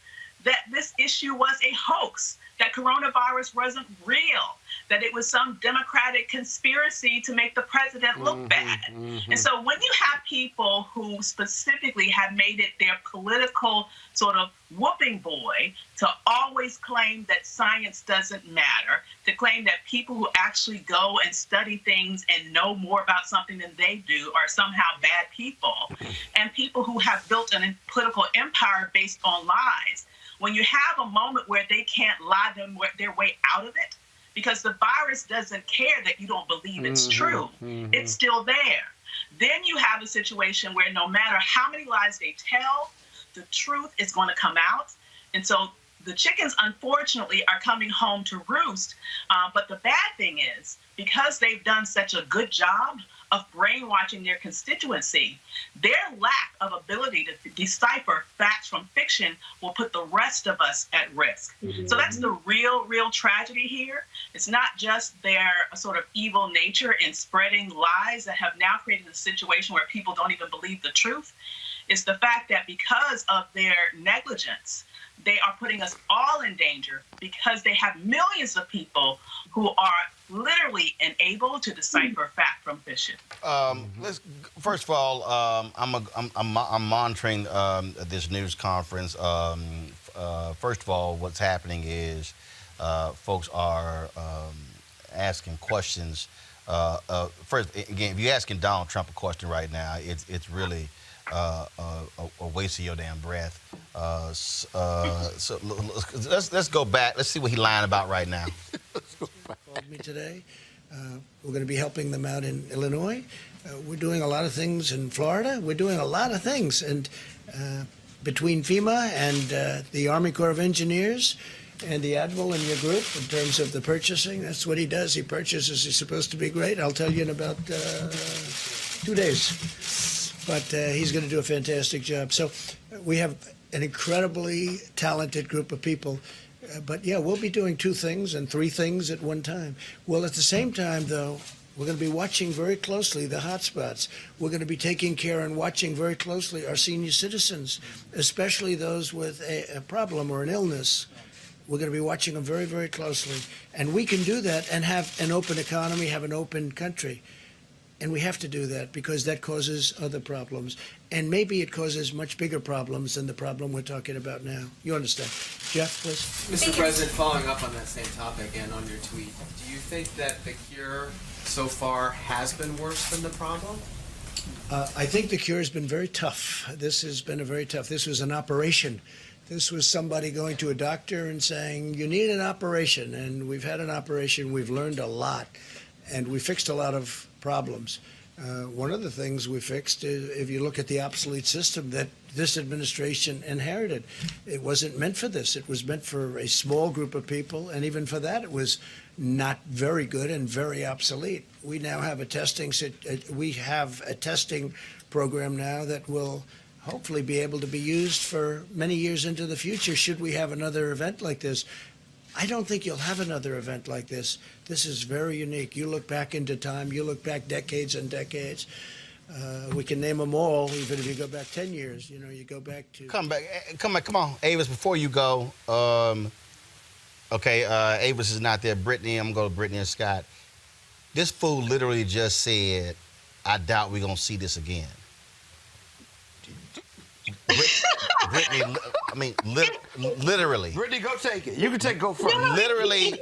Speaker 11: that this issue was a hoax, that coronavirus wasn't real, that it was some Democratic conspiracy to make the president look bad. And so when you have people who specifically have made it their political sort of whooping boy to always claim that science doesn't matter, to claim that people who actually go and study things and know more about something than they do are somehow bad people, and people who have built a political empire based on lies, when you have a moment where they can't lie their way out of it, because the virus doesn't care that you don't believe it's true, it's still there. Then you have a situation where no matter how many lies they tell, the truth is going to come out. And so the chickens, unfortunately, are coming home to roost. But the bad thing is, because they've done such a good job of brainwashing their constituency, their lack of ability to decipher facts from fiction will put the rest of us at risk. So that's the real tragedy here. It's not just their sort of evil nature in spreading lies that have now created a situation where people don't even believe the truth. It's the fact that because of their negligence, they are putting us all in danger, because they have millions of people who are literally unable to decipher fact from fiction.
Speaker 1: First of all, I'm monitoring this news conference. First of all, what's happening is folks are asking questions. First, again, if you're asking Donald Trump a question right now, it's really a waste of your damn breath. So let's go back. Let's see what he's lying about right now.
Speaker 4: Called me today. We're going to be helping them out in Illinois. We're doing a lot of things in Florida. We're doing a lot of things, and between FEMA and the Army Corps of Engineers and the Admiral in your group, in terms of the purchasing, that's what he does. He purchases. He's supposed to be great. I'll tell you in about 2 days. But he's going to do a fantastic job. So we have an incredibly talented group of people. But yeah, we'll be doing 2 things and 3 things at one time. Well, at the same time, though, we're going to be watching very closely the hotspots. We're going to be taking care and watching very closely our senior citizens, especially those with a problem or an illness. We're going to be watching them very, very closely. And we can do that and have an open economy, have an open country. And we have to do that because that causes other problems. And maybe it causes much bigger problems than the problem we're talking about now. You understand? Jeff, please.
Speaker 2: Mr. President, following up on that same topic and on your tweet, do you think that the cure so far has been worse than the problem?
Speaker 4: I think the cure has been very tough. This has been this was an operation. This was somebody going to a doctor and saying, you need an operation. And we've had an operation. We've learned a lot. And we fixed a lot of problems. One of the things we fixed is, if you look at the obsolete system that this administration inherited, it wasn't meant for this. It was meant for a small group of people, and even for that, it was not very good and very obsolete. We now have a testing program now that will hopefully be able to be used for many years into the future. Should we have another event like this? I don't think you'll have another event like this. This is very unique. You look back into time, you look back decades and decades. We can name them all, even if you go back 10 years. You know, you go back to...
Speaker 1: Come on, Avis, before you go. Avis is not there. Brittany, I'm going to go to Brittany and Scott. This fool literally just said, I doubt we're going to see this again. Brittany, I mean, literally.
Speaker 16: Brittany, go take it. You can go first.
Speaker 1: Literally,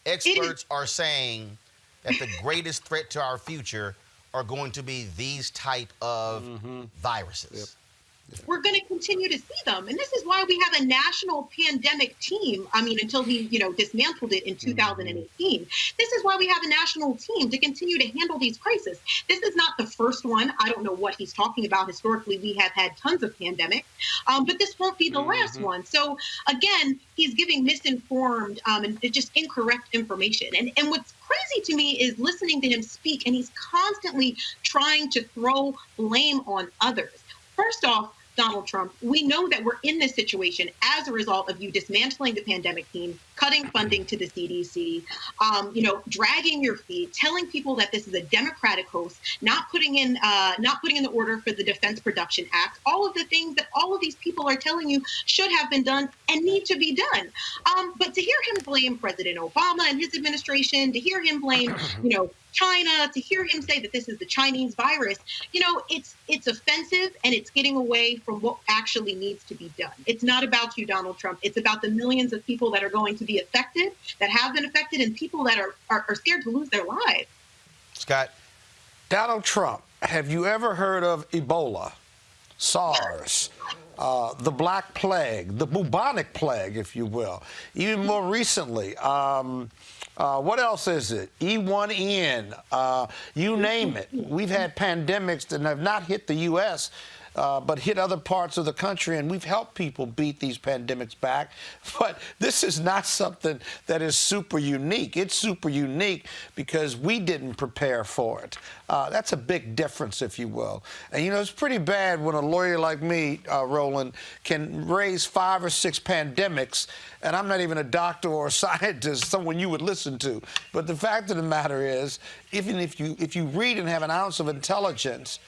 Speaker 1: experts are saying that the greatest threat to our future are going to be these type of viruses.
Speaker 18: We're going to continue to see them. And this is why we have a national pandemic team. I mean, until he, dismantled it in 2018. This is why we have a national team to continue to handle these crises. This is not the first one. I don't know what he's talking about. Historically, we have had tons of pandemics, but this won't be the last one. So again, he's giving misinformed and just incorrect information. And what's crazy to me is listening to him speak, and he's constantly trying to throw blame on others. First off, Donald Trump, we know that we're in this situation as a result of you dismantling the pandemic team, cutting funding to the CDC, dragging your feet, telling people that this is a Democratic host, not putting in the order for the Defense Production Act, all of the things that all of these people are telling you should have been done and need to be done. But to hear him blame President Obama and his administration, to hear him blame, China, to hear him say that this is the Chinese virus, it's offensive, and it's getting away from what actually needs to be done. It's not about you, Donald Trump. It's about the millions of people that are going to be affected, that have been affected, and people that are scared to lose their lives.
Speaker 1: Scott.
Speaker 16: Donald Trump, have you ever heard of Ebola, SARS, the Black Plague, the bubonic plague, if you will? Even more recently, what else is it? E1N, you name it. We've had pandemics that have not hit the U.S., but hit other parts of the country, and we've helped people beat these pandemics back. But this is not something that is super unique. It's super unique because we didn't prepare for it. That's a big difference, if you will. And, it's pretty bad when a lawyer like me, Roland, can raise 5 or 6 pandemics, and I'm not even a doctor or a scientist, someone you would listen to. But the fact of the matter is, even if you read and have an ounce of intelligence,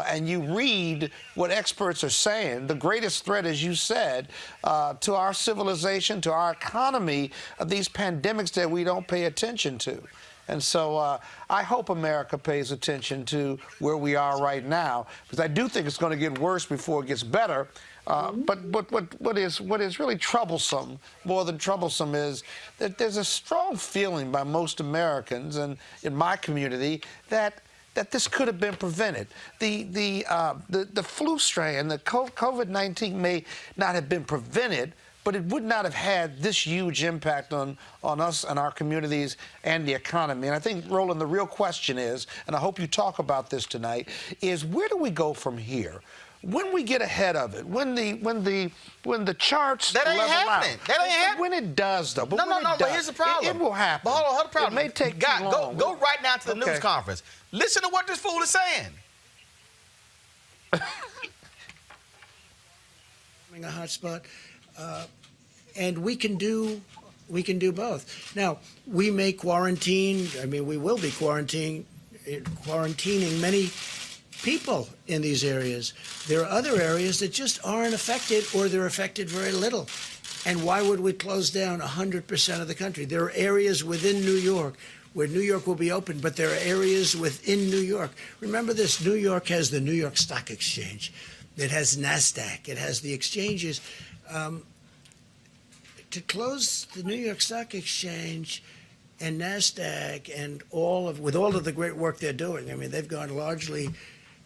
Speaker 16: and you read what experts are saying, the greatest threat, as you said, to our civilization, to our economy, are these pandemics that we don't pay attention to. And so I hope America pays attention to where we are right now, because I do think it's going to get worse before it gets better. But what is really troublesome, more than troublesome, is that there's a strong feeling by most Americans, and in my community, that this could have been prevented. The flu strain, the COVID-19 may not have been prevented, but it would not have had this huge impact on us and our communities and the economy. And I think, Roland, the real question is, and I hope you talk about this tonight, is where do we go from here? When we get ahead of it, when the charts
Speaker 1: that ain't
Speaker 16: level
Speaker 1: happening.
Speaker 16: out.
Speaker 1: That ain't happening.
Speaker 16: When it does, though. But
Speaker 1: no. But here's the problem.
Speaker 16: It will happen.
Speaker 1: But hold on the problem.
Speaker 16: It may take too long.
Speaker 1: Go right now to the news conference. Listen to what this fool is saying.
Speaker 4: A hotspot, and we can do both. Now, we may quarantine. I mean, we will be quarantining many people in these areas. There are other areas that just aren't affected, or they're affected very little. And why would we close down 100% of the country? There are areas within New York where New York will be open, but there are areas within New York. Remember this: New York has the New York Stock Exchange. It has NASDAQ. It has the exchanges. To close the New York Stock Exchange and NASDAQ and with all of the great work they're doing, I mean, they've gone largely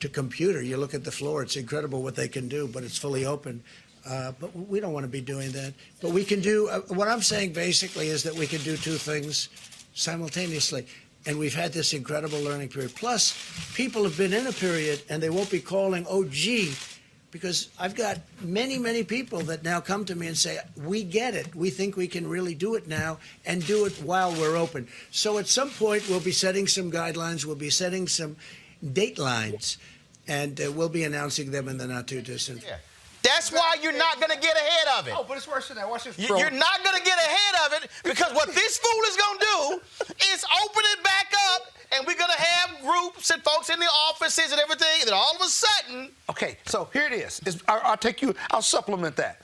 Speaker 4: to computer. You look at the floor, it's incredible what they can do, but it's fully open. But we don't want to be doing that. But we can do, what I'm saying basically is that we can do two things simultaneously. And we've had this incredible learning period. Plus, people have been in a period and they won't be calling, oh, gee, because I've got many, many people that now come to me and say, we get it. We think we can really do it now and do it while we're open. So at some point, we'll be setting some guidelines. We'll be setting some date lines, and we'll be announcing them in the not too distant.
Speaker 1: Yeah. That's why you're not going to get ahead of it.
Speaker 12: Oh, but it's worse than that. Watch this.
Speaker 1: You're not going to get ahead of it, because what this fool is going to do is open it back up, and we're going to have groups and folks in the offices and everything, and then all of a sudden...
Speaker 16: Okay, so here it is. I'll supplement that.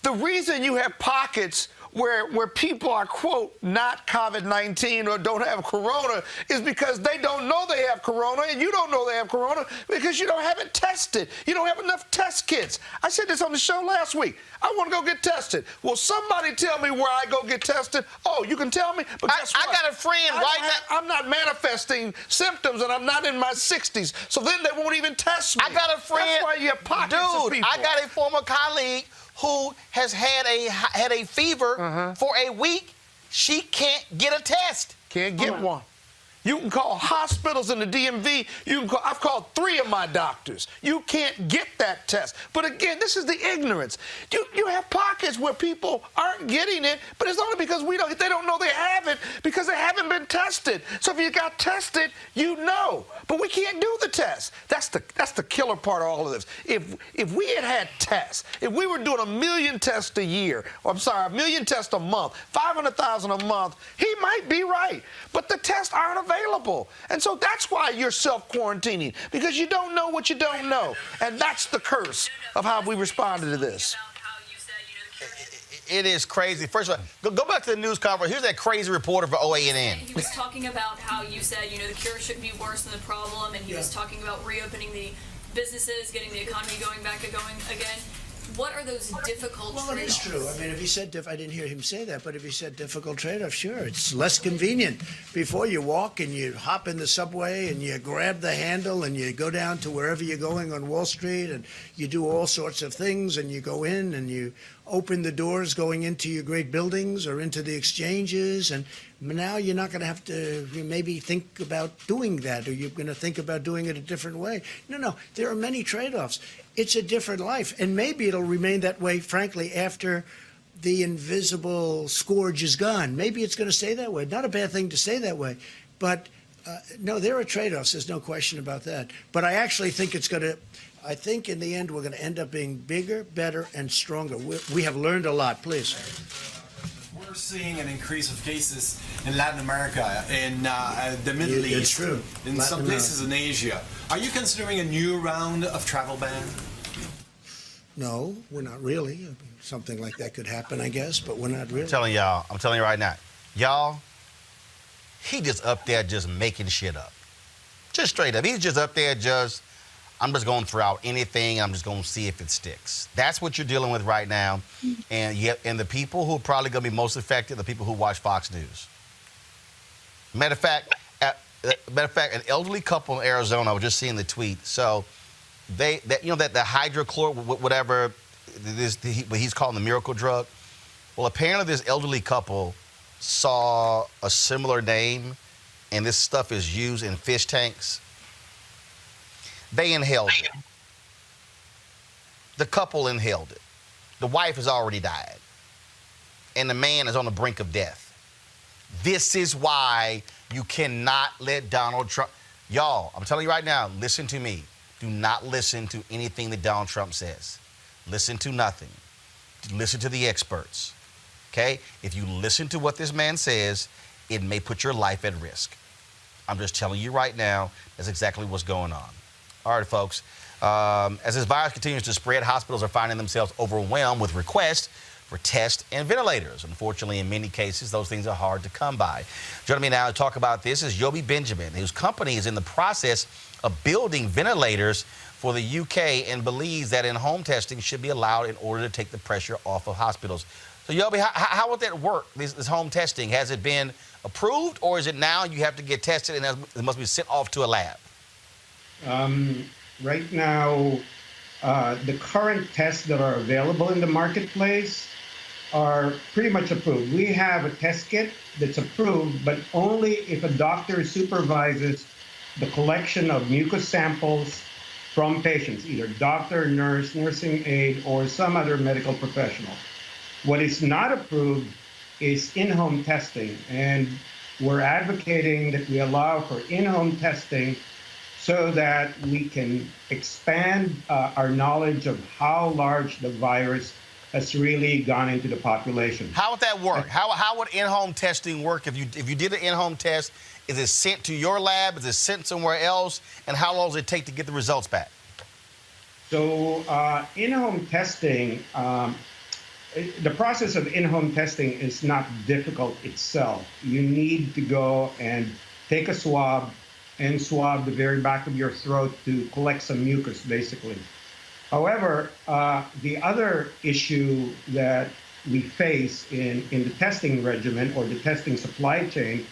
Speaker 16: The reason you have pockets where people are, quote, not COVID-19 or don't have corona is because they don't know they have corona, and you don't know they have corona because you don't have it tested. You don't have enough test kits. I said this on the show last week. I want to go get tested. Well, somebody tell me where I go get tested. Oh, you can tell me? But guess what?
Speaker 1: I got a friend right now.
Speaker 16: I'm not manifesting symptoms, and I'm not in my 60s, so then they won't even test me.
Speaker 1: I got a friend.
Speaker 16: That's why you have pockets of people.
Speaker 1: I got a former colleague who has had a fever for a week. She can't get a test.
Speaker 16: Can't get one. You can call hospitals in the DMV. I've called 3 of my doctors. You can't get that test. But again, this is the ignorance. You have pockets where people aren't getting it, but it's only because they don't know they have it because they haven't been tested. So if you got tested, you know. But we can't do the test. That's the killer part of all of this. If we had tests, if we were doing 1 million tests a year, or I'm sorry, 1 million tests a month, 500,000 a month, he might be right. But the tests aren't available. And so that's why you're self-quarantining, because you don't know what you don't know. And that's the curse of how we responded to this.
Speaker 1: It is crazy. First of all, go back to the news conference. Here's that crazy reporter for OANN.
Speaker 3: He was talking about how you said, the cure shouldn't be worse than the problem, and he was talking about reopening the businesses, getting the economy going again. What are those difficult trade-offs?
Speaker 4: Well, it is true. I mean, if he said, I didn't hear him say that, but if he said difficult trade-off, sure, it's less convenient. Before you walk and you hop in the subway and you grab the handle and you go down to wherever you're going on Wall Street and you do all sorts of things and you go in and you open the doors going into your great buildings or into the exchanges, and now you're not going to have to maybe think about doing that, or you're going to think about doing it a different way. No, there are many trade-offs. It's a different life, and maybe it'll remain that way, frankly, after the invisible scourge is gone. Maybe it's going to stay that way. Not a bad thing to stay that way, but no, there are trade-offs. There's no question about that. But I actually think I think in the end we're going to end up being bigger, better, and stronger. We have learned a lot. Please.
Speaker 21: We're seeing an increase of cases in Latin America, in the Middle East,
Speaker 4: it's true.
Speaker 21: in some places in Asia. Are you considering a new round of travel ban?
Speaker 4: No, we're not really. I mean, something like that could happen, I guess, but we're not really.
Speaker 1: I'm telling you right now. Y'all, he just up there just making shit up. Just straight up. He's just up there I'm just going to throw out anything. I'm just going to see if it sticks. That's what you're dealing with right now. And the people who are probably going to be most affected are the people who watch Fox News. Matter of fact, an elderly couple in Arizona, I was just seeing the tweet. So that the hydrochlor, whatever he's calling the miracle drug. Well, apparently this elderly couple saw a similar name, and this stuff is used in fish tanks. They inhaled it. The couple inhaled it. The wife has already died. And the man is on the brink of death. This is why you cannot let Donald Trump... Y'all, I'm telling you right now, listen to me. Do not listen to anything that Donald Trump says. Listen to nothing. listen to the experts, okay? If you listen to what this man says, it may put your life at risk. I'm just telling you right now, that's exactly what's going on. All right, folks. As this virus continues to spread, hospitals are finding themselves overwhelmed with requests for tests and ventilators. Unfortunately, in many cases, those things are hard to come by. Joining me now to talk about this is Yobi Benjamin, whose company is in the process of building ventilators for the UK and believes that in-home testing should be allowed in order to take the pressure off of hospitals. So, Yobi, how would that work, this home testing? Has it been approved, or is it now you have to get tested and it must be sent off to a lab?
Speaker 5: Right now, the current tests that are available in the marketplace are pretty much approved. We have a test kit that's approved, but only if a doctor supervises the collection of mucus samples from patients, either doctor, nurse, nursing aide, or some other medical professional. What is not approved is in-home testing, and we're advocating that we allow for in-home testing so that we can expand our knowledge of how large the virus has really gone into the population.
Speaker 1: How would that work? How would in-home testing work if you did an in-home test? Is it sent to your lab? Is it sent somewhere else? And how long does it take to get the results back?
Speaker 5: So in-home testing, the process of in-home testing is not difficult itself. You need to go and take a swab and swab the very back of your throat to collect some mucus, basically. However, the other issue that we face in the testing regimen or the testing supply chain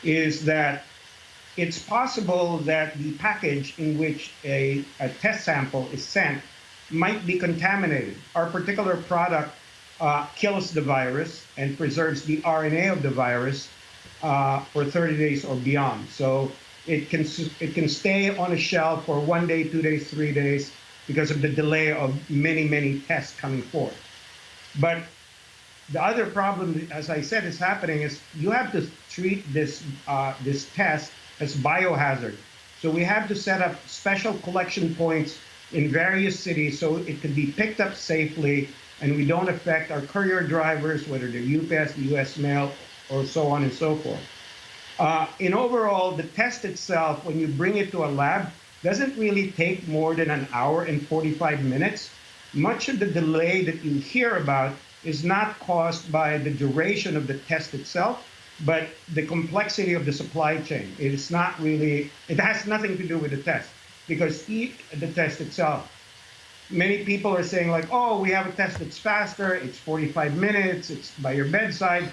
Speaker 5: is that it's possible that the package in which a test sample is sent might be contaminated. Our particular product kills the virus and preserves the RNA of the virus for 30 days or beyond. So it can stay on a shelf for 1 day, 2 days, 3 days because of the delay of many tests coming forth. But the other problem, as I said, is happening is you have to treat this test as biohazard. So we have to set up special collection points in various cities so it can be picked up safely and we don't affect our courier drivers, whether they're UPS, US Mail, or so on and so forth. In overall, the test itself, when you bring it to a lab, doesn't really take more than an hour and 45 minutes. Much of the delay that you hear about is not caused by the duration of the test itself, but the complexity of the supply chain. It has nothing to do with the test, because the test itself, many people are saying like, oh, we have a test that's faster, it's 45 minutes, it's by your bedside.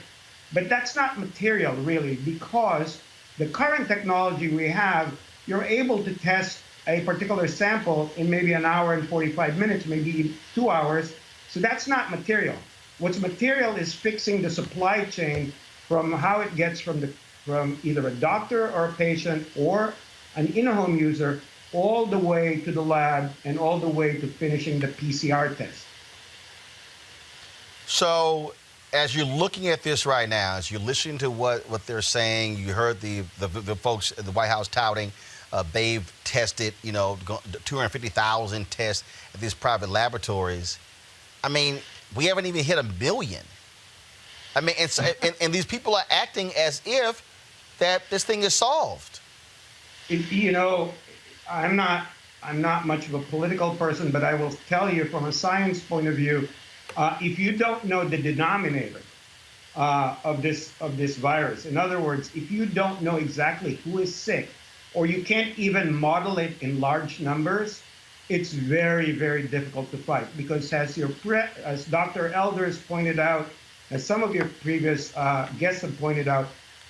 Speaker 5: But that's not material, really, because the current technology we have, you're able to test a particular sample in maybe an hour and 45 minutes, maybe 2 hours. So that's not material. What's material is fixing the supply chain from how it gets from either a doctor or a patient or an in-home user all the way to the lab and all the way to finishing the PCR test.
Speaker 1: So as you're looking at this right now, as you're listening to what they're saying, you heard the folks at the White House touting they've tested, 250,000 tests at these private laboratories. I mean, we haven't even hit 1 million. I mean, and these people are acting as if that this thing is solved.
Speaker 5: I'm not much of a political person, but I will tell you from a science point of view, if you don't know the denominator of this virus, in other words, if you don't know exactly who is sick, or you can't even model it in large numbers, it's very, very difficult to fight. Because as Dr. Elders pointed out, as some of your previous guests have pointed out,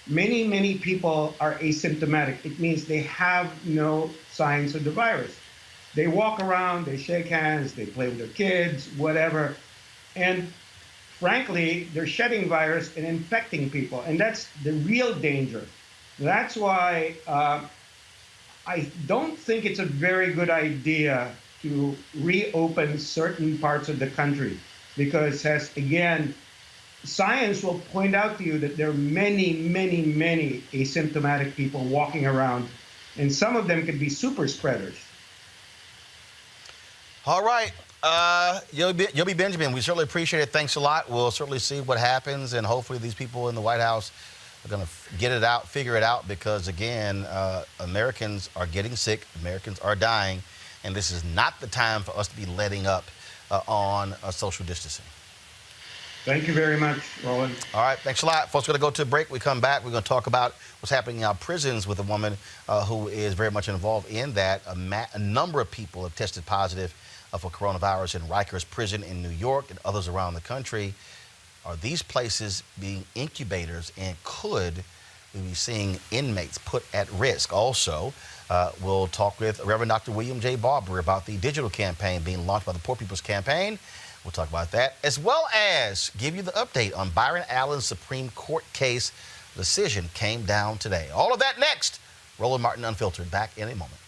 Speaker 5: many people are asymptomatic. It means they have no signs of the virus. They walk around, they shake hands, they play with their kids, whatever. And frankly, they're shedding virus and infecting people. And that's the real danger. That's why I don't think it's a very good idea to reopen certain parts of the country. Because again, science will point out to you that there are many asymptomatic people walking around, and some of them could be super spreaders.
Speaker 1: All right. You'll be Benjamin. We certainly appreciate it. Thanks a lot. We'll certainly see what happens, and hopefully these people in the White House are going to figure it out, because, again, Americans are getting sick, Americans are dying, and this is not the time for us to be letting up on social distancing.
Speaker 5: Thank you very much, Roland.
Speaker 1: All right, thanks a lot. Folks, we're going to go to a break. We come back, we're going to talk about what's happening in our prisons with a woman who is very much involved in that. A number of people have tested positive for coronavirus in Rikers Prison in New York and others around the country. Are these places being incubators, and could we be seeing inmates put at risk? Also, we'll talk with Reverend Dr. William J. Barber about the digital campaign being launched by the Poor People's Campaign. We'll talk about that, as well as give you the update on Byron Allen's Supreme Court case. Decision came down today. All of that next. Roland Martin Unfiltered, back in a moment.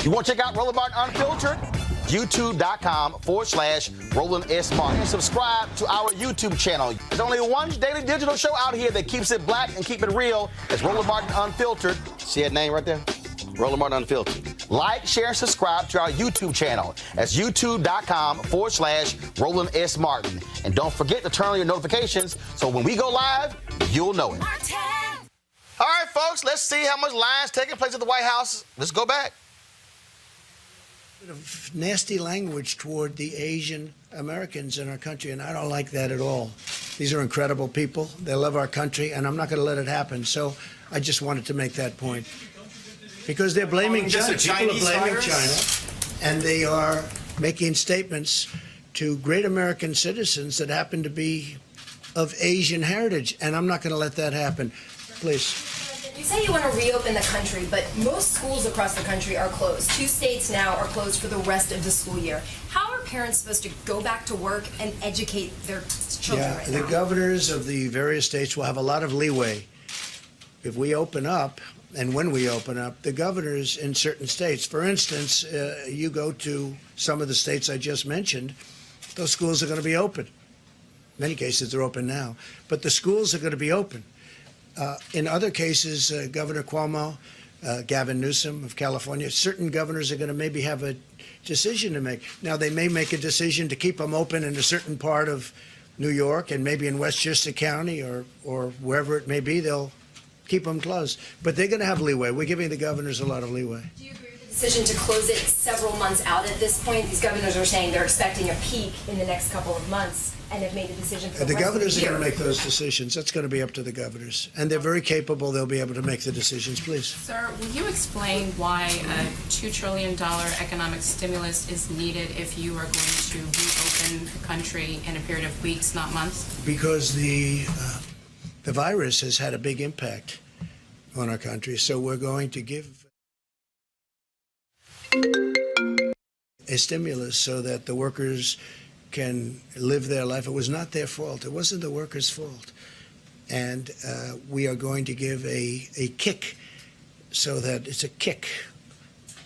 Speaker 1: You want to check out Roland Martin Unfiltered? YouTube.com/Roland S. Martin. And subscribe to our YouTube channel. There's only one daily digital show out here that keeps it black and keep it real. It's Roland Martin Unfiltered. See that name right there? Roland Martin Unfiltered. Like, share, and subscribe to our YouTube channel. That's YouTube.com/Roland S. Martin. And don't forget to turn on your notifications so when we go live, you'll know it. All right, folks, let's see how much lines taking place at the White House. Let's go back.
Speaker 4: Of nasty language toward the Asian Americans in our country, and I don't like that at all. These are incredible people. They love our country, and I'm not going to let it happen. So I just wanted to make that point. Because they're blaming China. People are blaming China, and they are making statements to great American citizens that happen to be of Asian heritage, and I'm not going to let that happen. Please.
Speaker 8: You say you want to reopen the country, but most schools across the country are closed. 2 states now are closed for the rest of the school year. How are parents supposed to go back to work and educate their children right now?
Speaker 4: The governors of the various states will have a lot of leeway. If we open up, and when we open up, the governors in certain states, for instance, you go to some of the states I just mentioned, those schools are going to be open. In many cases, they're open now, but the schools are going to be open. In other cases, Governor Cuomo, Gavin Newsom of California, certain governors are going to maybe have a decision to make. Now, they may make a decision to keep them open in a certain part of New York, and maybe in Westchester County or wherever it may be, they'll keep them closed. But they're going to have leeway. We're giving the governors a lot of leeway.
Speaker 8: Do you agree with the decision to close it several months out at this point? These governors are saying they're expecting a peak in the next couple of months and have made a decision for the rest
Speaker 4: governors
Speaker 8: of the year.
Speaker 4: are going to make those decisions. That's going to be up to the governors. And they're very capable. They'll be able to make the decisions. Please.
Speaker 9: Sir, will you explain why a $2 trillion economic stimulus is needed if you are going to reopen the country in a period of weeks, not months?
Speaker 4: Because the virus has had a big impact on our country. So we're going to give a stimulus so that the workers can live their life. It was not their fault. It wasn't the workers' fault. And we are going to give a kick so that it's a kick.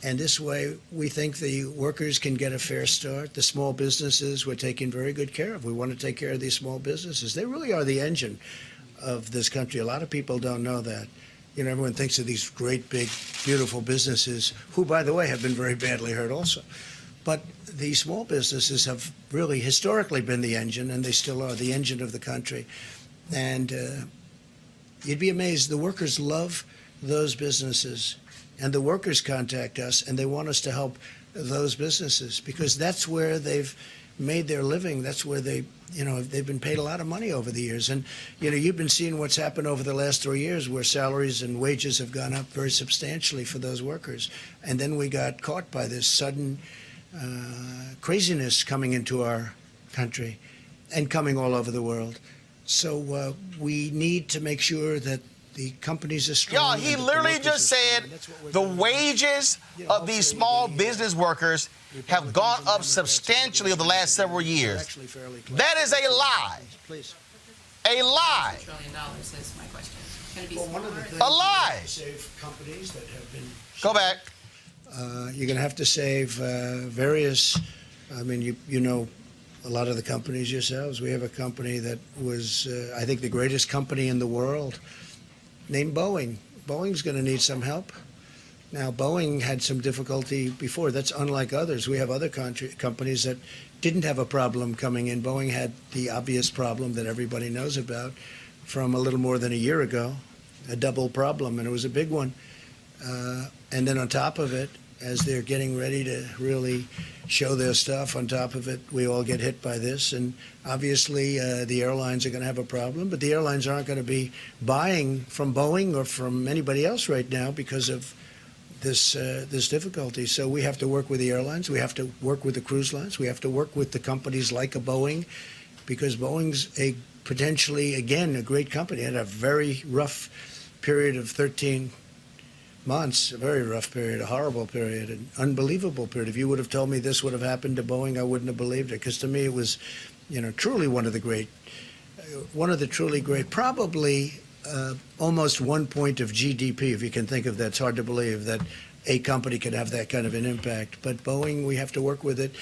Speaker 4: And this way, we think the workers can get a fair start. The small businesses we're taking very good care of. We want to take care of these small businesses. They really are the engine of this country. A lot of people don't know that. You know, everyone thinks of these great, big, beautiful businesses, who, by the way, have been very badly hurt also. But the small businesses have really historically been the engine, and they still are the engine of the country. And you'd be amazed. The workers love those businesses, and the workers contact us, and they want us to help those businesses because that's where they've made their living. That's where they've been paid a lot of money over the years. And, you've been seeing what's happened over the last 3 years where salaries and wages have gone up very substantially for those workers. And then we got caught by this sudden craziness coming into our country and coming all over the world. So we need to make sure that the companies are strong.
Speaker 1: Y'all, he literally just said the wages of these small business workers have gone up substantially over the last several years. That is a lie. A lie.
Speaker 9: $2 trillion is my question. Can it be
Speaker 1: a lie.
Speaker 4: Save companies that have been.
Speaker 1: Go back.
Speaker 4: You're going to have to save various. I mean, you know a lot of the companies yourselves. We have a company that was, I think, the greatest company in the world, named Boeing. Boeing's going to need some help. Now, Boeing had some difficulty before. That's unlike others. We have other companies that didn't have a problem coming in. Boeing had the obvious problem that everybody knows about from a little more than a year ago, a double problem, and it was a big one. And then on top of it, as they're getting ready to really show their stuff, on top of it, we all get hit by this. And obviously, the airlines are going to have a problem, but the airlines aren't going to be buying from Boeing or from anybody else right now because of this difficulty. So we have to work with the airlines. We have to work with the cruise lines. We have to work with the companies like a Boeing, because Boeing's a potentially, again, a great company. It had a very rough period of 13 months, a very rough period, a horrible period, an unbelievable period. If you would have told me this would have happened to Boeing, I wouldn't have believed it, because to me it was, truly one of the truly great, probably almost 1 point of GDP, if you can think of that. It's hard to believe that a company could have that kind of an impact. But Boeing, we have to work with it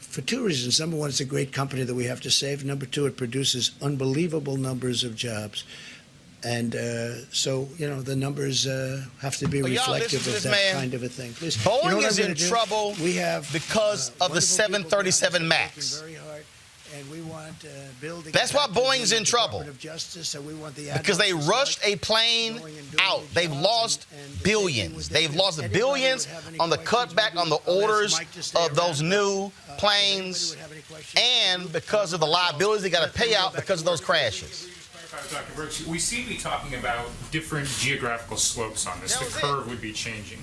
Speaker 4: for two reasons. Number one, it's a great company that we have to save. Number two, it produces unbelievable numbers of jobs. And so, the numbers have to be reflective of that kind of a thing. Please.
Speaker 1: Boeing is in trouble because of the 737 MAX.
Speaker 4: And we want building.
Speaker 1: That's why Boeing's in trouble. Because they rushed a plane out. They've lost billions. They've lost billions on the cutback on the orders of those new planes, and because of the liabilities they got to pay out because of those crashes.
Speaker 7: Dr. Birx, we seem to be talking about different geographical slopes on this. The curve would be changing.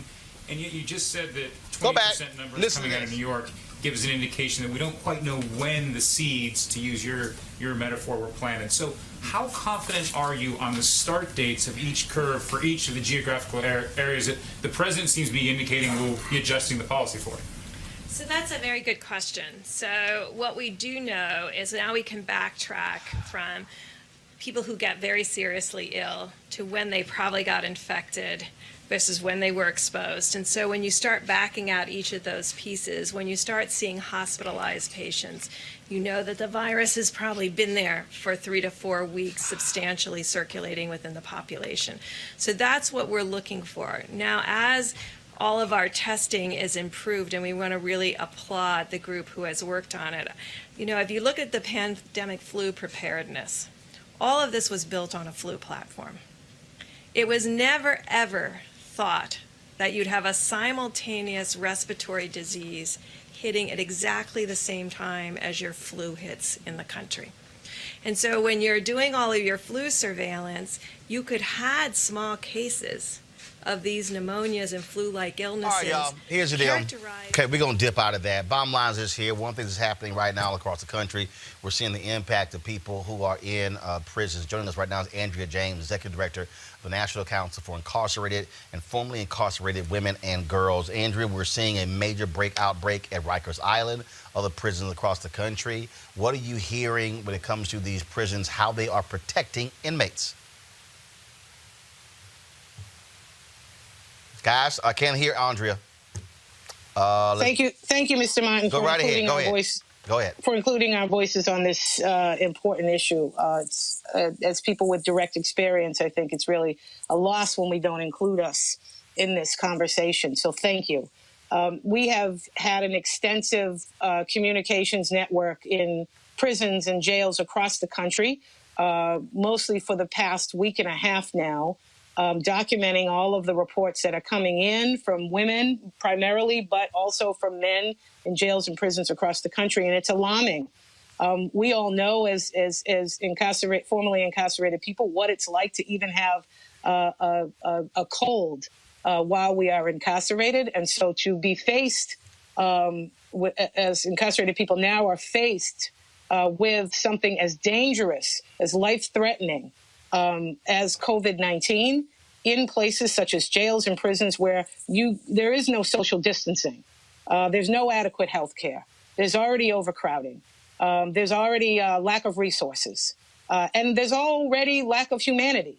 Speaker 7: And yet you just said that 20% numbers coming out of New York gives an indication that we don't quite know when the seeds, to use your metaphor, were planted. So how confident are you on the start dates of each curve for each of the geographical areas that the president seems to be indicating will be adjusting the policy for?
Speaker 17: So that's a very good question. So what we do know is now we can backtrack from people who get very seriously ill to when they probably got infected versus when they were exposed. And so when you start backing out each of those pieces, when you start seeing hospitalized patients, you know that the virus has probably been there for 3 to 4 weeks, substantially circulating within the population. So that's what we're looking for. Now, as all of our testing is improved, and we want to really applaud the group who has worked on it. If you look at the pandemic flu preparedness, all of this was built on a flu platform. It was never, ever thought that you'd have a simultaneous respiratory disease hitting at exactly the same time as your flu hits in the country. And so when you're doing all of your flu surveillance, you could have small cases of these pneumonias and flu-like illnesses.
Speaker 1: All right, y'all, here's the deal. Okay, we're going to dip out of that. Bottom line is here. One thing that's happening right now across the country, we're seeing the impact of people who are in prisons. Joining us right now is Andrea James, Executive Director of the National Council for Incarcerated and Formerly Incarcerated Women and Girls. Andrea, we're seeing a major outbreak at Rikers Island, other prisons across the country. What are you hearing when it comes to these prisons, how they are protecting inmates? Guys, I can't hear Andrea.
Speaker 10: Thank you, Mr. Martin,
Speaker 1: for including our voice. Go ahead.
Speaker 10: For including our voices on this important issue. As people with direct experience, I think it's really a loss when we don't include us in this conversation. So thank you. We have had an extensive communications network in prisons and jails across the country, mostly for the past week and a half now. Documenting all of the reports that are coming in from women primarily, but also from men in jails and prisons across the country, and it's alarming. We all know as formerly incarcerated people what it's like to even have a cold while we are incarcerated, and so to be faced as incarcerated people now are faced with something as dangerous, as life-threatening as COVID-19 in places such as jails and prisons where there is no social distancing. There's no adequate health care. There's already overcrowding. There's already lack of resources. And there's already lack of humanity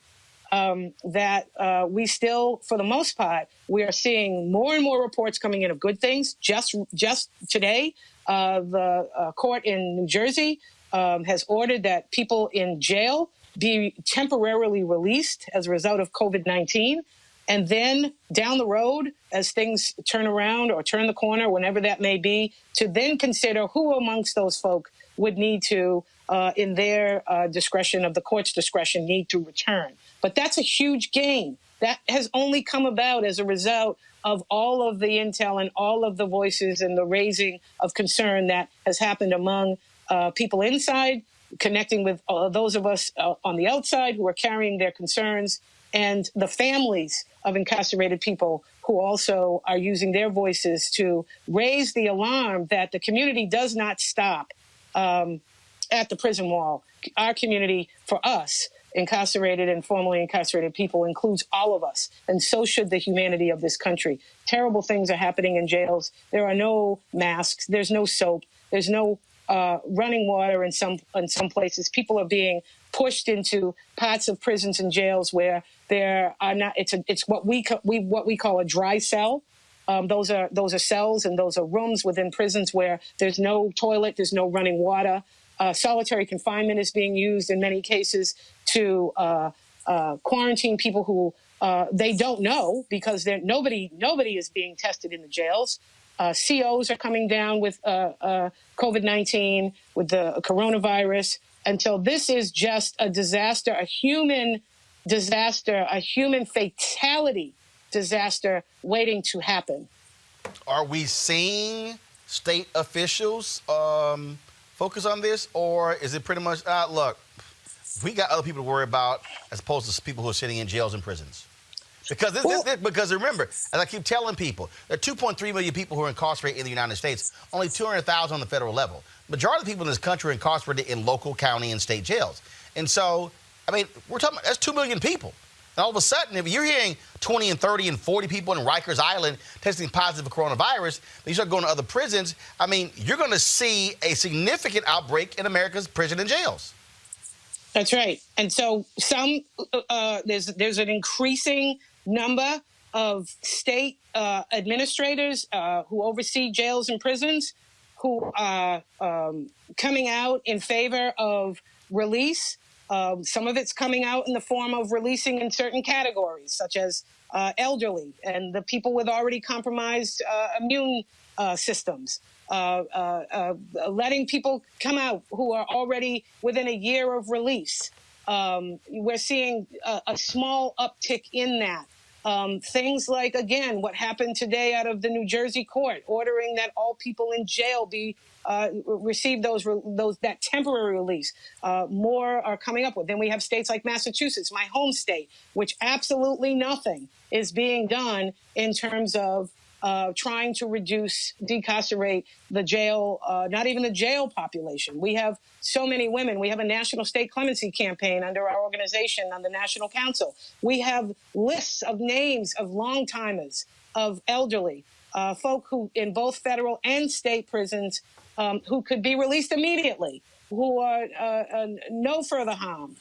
Speaker 10: that we still, for the most part, we are seeing more and more reports coming in of good things. Just today, the court in New Jersey has ordered that people in jail be temporarily released as a result of COVID-19. And then down the road, as things turn around or turn the corner, whenever that may be, to then consider who amongst those folk would need to, in their discretion of the court's discretion, need to return. But that's a huge gain. That has only come about as a result of all of the intel and all of the voices and the raising of concern that has happened among people inside, connecting with those of us on the outside who are carrying their concerns, and the families of incarcerated people who also are using their voices to raise the alarm that the community does not stop at the prison wall. Our community, for us, incarcerated and formerly incarcerated people, includes all of us, and so should the humanity of this country. Terrible things are happening in jails. There are no masks. There's no soap. There's no running water in some places. People are being pushed into parts of prisons and jails where there are not. It's what we call a dry cell. Those are cells and those are rooms within prisons where there's no toilet, there's no running water. Solitary confinement is being used in many cases to quarantine people who they don't know, because nobody is being tested in the jails. COs are coming down with COVID-19, with the coronavirus. And so this is just a disaster, a human disaster, a human fatality disaster waiting to happen.
Speaker 1: Are we seeing state officials focus on this, or is it pretty much, look, we got other people to worry about as opposed to people who are sitting in jails and prisons? Because because remember, as I keep telling people, there are 2.3 million people who are incarcerated in the United States, only 200,000 on the federal level. Majority of the people in this country are incarcerated in local, county, and state jails. And so, I mean, we're talking about, that's 2 million people. And all of a sudden, if you're hearing 20 and 30 and 40 people in Rikers Island testing positive for coronavirus, then you start going to other prisons, I mean, you're going to see a significant outbreak in America's prison and jails.
Speaker 10: That's right. And so there's an increasing number of state administrators who oversee jails and prisons who are coming out in favor of release. Some of it's coming out in the form of releasing in certain categories, such as elderly and the people with already compromised immune systems. Letting people come out who are already within a year of release. We're seeing a small uptick in that. Things like, again, what happened today out of the New Jersey court, ordering that all people in jail be receive that temporary release. More are coming up with. Then we have states like Massachusetts, my home state, which absolutely nothing is being done in terms of trying to decarcerate the jail, not even the jail population. We have so many women. We have a national state clemency campaign under our organization on the National Council. We have lists of names of long-timers, of elderly, folk who in both federal and state prisons who could be released immediately, who are no further harm,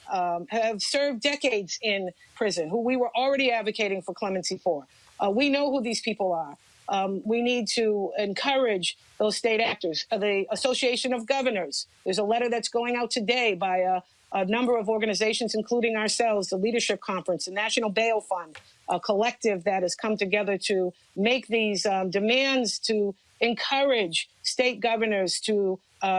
Speaker 10: have served decades in prison, who we were already advocating for clemency for. We know who these people are. We need to encourage those state actors. The Association of Governors, there's a letter that's going out today by a number of organizations, including ourselves, the Leadership Conference, the National Bail Fund, a collective that has come together to make these demands to encourage state governors to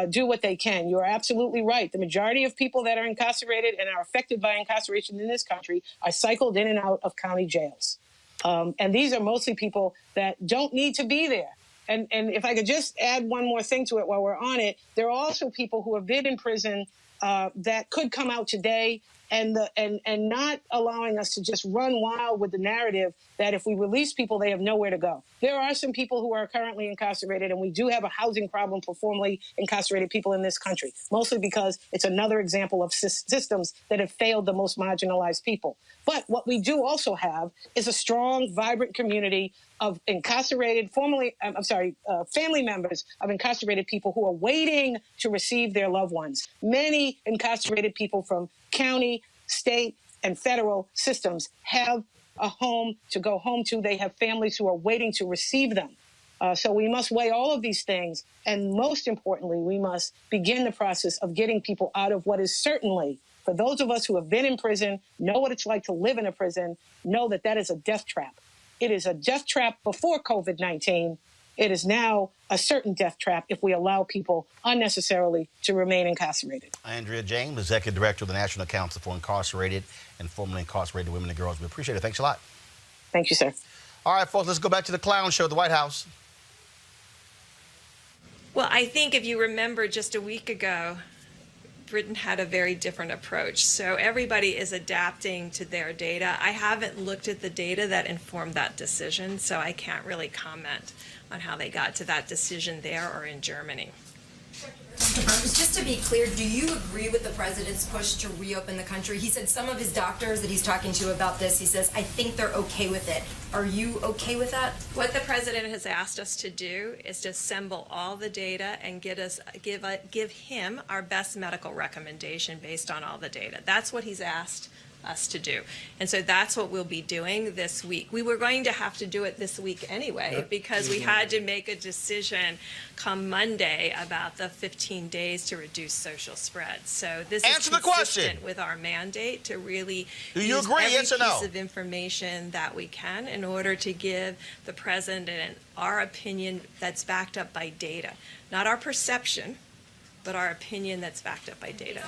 Speaker 10: do what they can. You're absolutely right. The majority of people that are incarcerated and are affected by incarceration in this country are cycled in and out of county jails. And these are mostly people that don't need to be there. And if I could just add one more thing to it while we're on it, there are also people who have been in prison that could come out today and not allowing us to just run wild with the narrative that if we release people, they have nowhere to go. There are some people who are currently incarcerated, and we do have a housing problem for formerly incarcerated people in this country, mostly because it's another example of systems that have failed the most marginalized people. But what we do also have is a strong, vibrant community of incarcerated, family members of incarcerated people who are waiting to receive their loved ones. Many incarcerated people from county, state, and federal systems have a home to go home to. They have families who are waiting to receive them. So we must weigh all of these things. And most importantly, we must begin the process of getting people out of what is certainly, For those of us who have been in prison, know what it's like to live in a prison, know that that is a death trap. It is a death trap before COVID-19. It is now a certain death trap if we allow people unnecessarily to remain incarcerated.
Speaker 1: Andrea James, Executive Director of the National Council for Incarcerated and Formerly Incarcerated Women and Girls. We appreciate it. Thanks a lot.
Speaker 10: Thank you, sir.
Speaker 1: All right, folks, let's go back to the clown show at the White House.
Speaker 17: Well, I think if you remember just a week ago, Britain had a very different approach. So everybody is adapting to their data. I haven't looked at the data that informed that decision, so I can't really comment on how they got to that decision there or in Germany.
Speaker 8: Just to be clear, do you agree with the president's push to reopen the country? He said some of his doctors that he's talking to about this, he says, I think they're okay with it. Are you okay with that?
Speaker 17: What the president has asked us to do is to assemble all the data and give him our best medical recommendation based on all the data. That's what he's asked us to do. And so that's what we'll be doing this week. We were going to have to do it this week anyway because we had to make a decision come Monday about the 15 days to reduce social spread. So this is consistent with our mandate to really use every piece of information that we can in order to give the president our opinion that's backed up by data, not our perception, but our opinion that's backed up by data.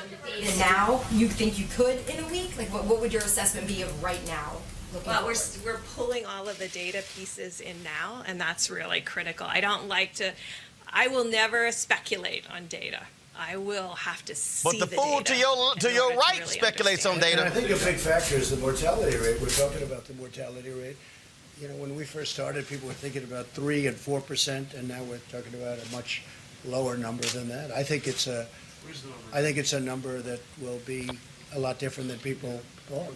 Speaker 8: And now, you think you could in a week? Like, what would your assessment be of right now?
Speaker 17: Well, we're pulling all of the data pieces in now, and that's really critical. I will never speculate on data. I will have to see
Speaker 1: the fool to your right really speculates on data.
Speaker 4: And I think a big factor is the mortality rate. We're talking about the mortality rate. You know, when we first started, people were thinking about 3 and 4%, and now we're talking about a much lower number than that. I think it's a number that will be a lot different than people thought.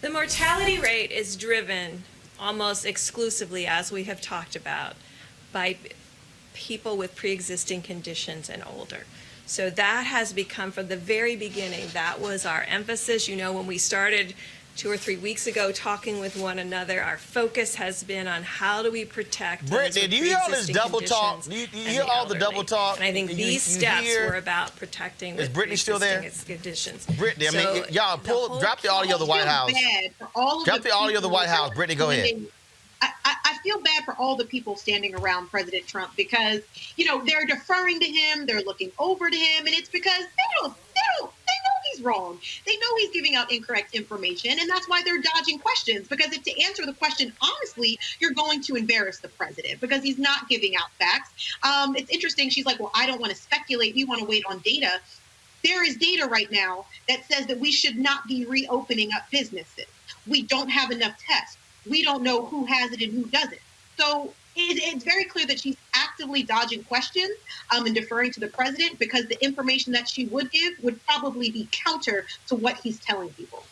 Speaker 17: The mortality rate is driven almost exclusively, as we have talked about, by people with pre-existing conditions and older. So that has become, from the very beginning, that was our emphasis. You know, when we started 2 or 3 weeks ago talking with one another, our focus has been on how do we protect
Speaker 1: Brittany, do you hear all this double talk? Do you hear all the double talk?
Speaker 17: And I think these steps were about protecting
Speaker 1: Is Brittany still there?
Speaker 17: Conditions.
Speaker 1: Brittany, I mean, y'all drop the audio of the White House. Drop the audio of the White House. Brittany, go ahead.
Speaker 18: I feel bad for all the people standing around President Trump because, you know, they're deferring to him, they're looking over to him, and it's because they know he's wrong. They know he's giving out incorrect information, and that's why they're dodging questions, because if to answer the question honestly, you're going to embarrass the president because he's not giving out facts. It's interesting. She's like, well, I don't want to speculate. We want to wait on data. There is data right now that says that we should not be reopening up businesses. We don't have enough tests. We don't know who has it and who doesn't. So it's very clear that she's actively dodging questions and deferring to the president because the information that she would give would probably be counter to what he's telling people.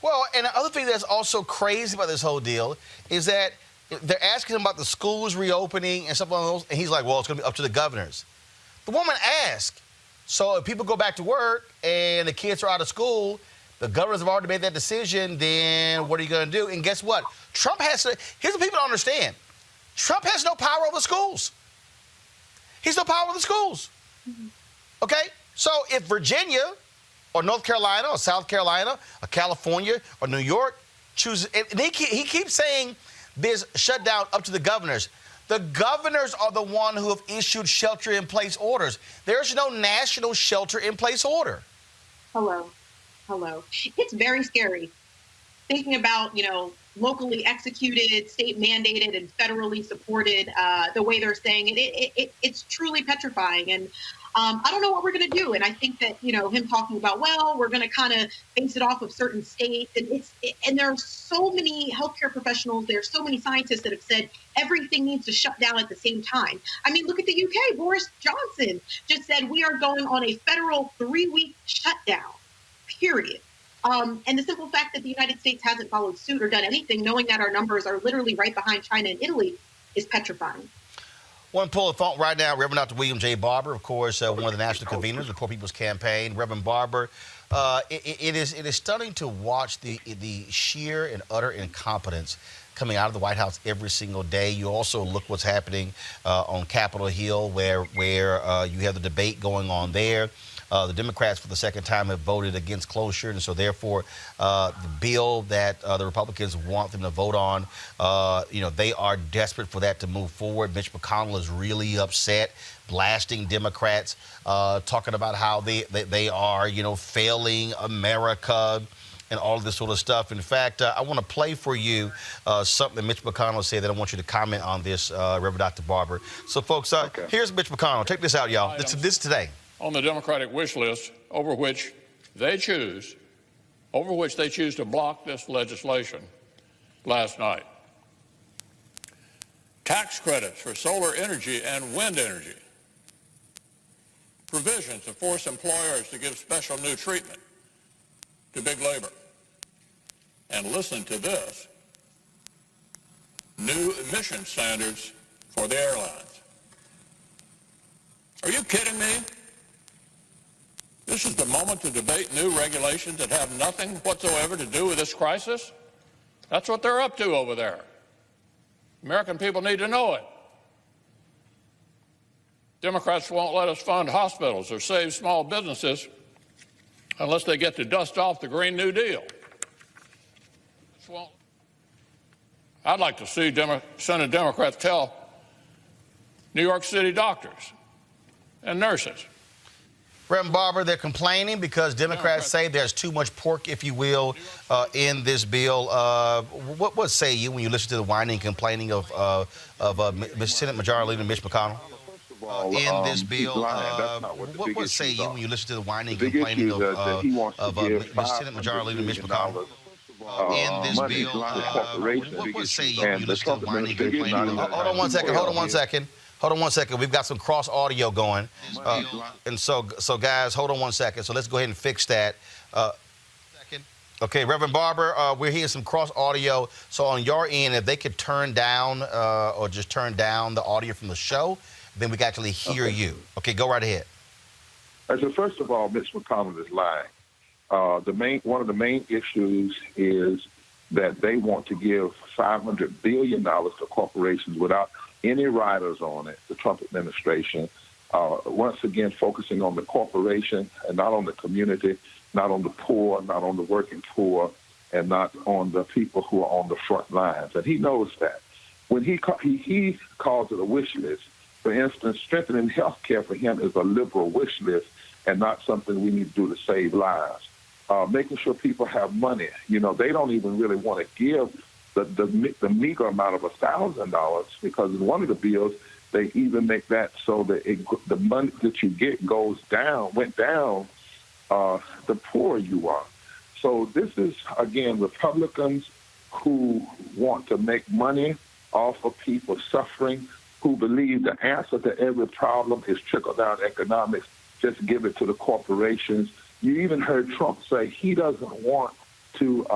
Speaker 1: Well, and the other thing that's also crazy about this whole deal is that they're asking him about the schools reopening and stuff like those, and he's like, well, it's going to be up to the governors. The woman asked, so if people go back to work and the kids are out of school, the governors have already made that decision, then what are you going to do? And guess what? Trump has to, here's what people don't understand. Trump has no power over the schools. He's no power over the schools. Okay? So if Virginia or North Carolina or South Carolina or California or New York chooses, and he keeps saying this shutdown up to the governors. The governors are the one who have issued shelter-in-place orders. There's no national shelter-in-place order.
Speaker 18: Hello. It's very scary thinking about, you know, locally executed, state mandated, and federally supported, the way they're saying it. It's truly petrifying. And I don't know what we're going to do. And I think that, you know, him talking about, well, we're going to kind of base it off of certain states. And there are so many healthcare professionals, there's so many scientists that have said everything needs to shut down at the same time. I mean, look at the UK. Boris Johnson just said we are going on a federal 3-week shutdown, period. And the simple fact that the United States hasn't followed suit or done anything, knowing that our numbers are literally right behind China and Italy, is petrifying.
Speaker 1: One pull the phone right now, Reverend Dr. William J. Barber, of course, one of the national conveners of the Poor People's Campaign. Reverend Barber, it is stunning to watch the sheer and utter incompetence coming out of the White House every single day. You also look what's happening on Capitol Hill, where you have the debate going on there. The Democrats, for the second time, have voted against closure, and so therefore, the bill that the Republicans want them to vote on, they are desperate for that to move forward. Mitch McConnell is really upset, blasting Democrats, talking about how they are, failing America and all of this sort of stuff. In fact, I want to play for you something that Mitch McConnell said that I want you to comment on this, Reverend Dr. Barber. So, folks, here's Mitch McConnell. Check this out, y'all. This today.
Speaker 13: On the Democratic wish list over which they choose to block this legislation last night. Tax credits for solar energy and wind energy. Provisions to force employers to give special new treatment to big labor. And listen to this, new emission standards for the airlines. Are you kidding me? This is the moment to debate new regulations that have nothing whatsoever to do with this crisis? That's what they're up to over there. American people need to know it. Democrats won't let us fund hospitals or save small businesses unless they get to dust off the Green New Deal. I'd like to see Senate Democrats tell New York City doctors and nurses.
Speaker 1: Reverend Barber, they're complaining because Democrats say there's too much pork, if you will, in this bill. What say you when you listen to the whining and complaining of Senate Majority Leader Mitch McConnell? In this bill, what say you when you listen to the whining and complaining of Senate Majority Leader Mitch McConnell? In this bill, what say you when you listen to the whining and complaining of... Hold on one second. We've got some cross audio going. And so guys, hold on one second. So let's go ahead and fix that. Okay, Reverend Barber, we're hearing some cross audio. So on your end, if they could turn down or just turn down the audio from the show, then we can actually hear you. Okay, go right ahead.
Speaker 14: So first of all, Mitch McConnell is lying. One of the main issues is that they want to give $500 billion to corporations without any riders on it, the Trump administration, once again focusing on the corporation and not on the community, not on the poor, not on the working poor, and not on the people who are on the front lines. And he knows that. When he calls it a wish list, for instance, strengthening health care for him is a liberal wish list and not something we need to do to save lives. Making sure people have money. They don't even really want to give the meager amount of $1,000 because in one of the bills, they even make that so that the money that you get went down, the poorer you are. So this is, again, Republicans who want to make money off of people suffering, who believe the answer to every problem is trickle-down economics. Just give it to the corporations. You even heard Trump say he doesn't want to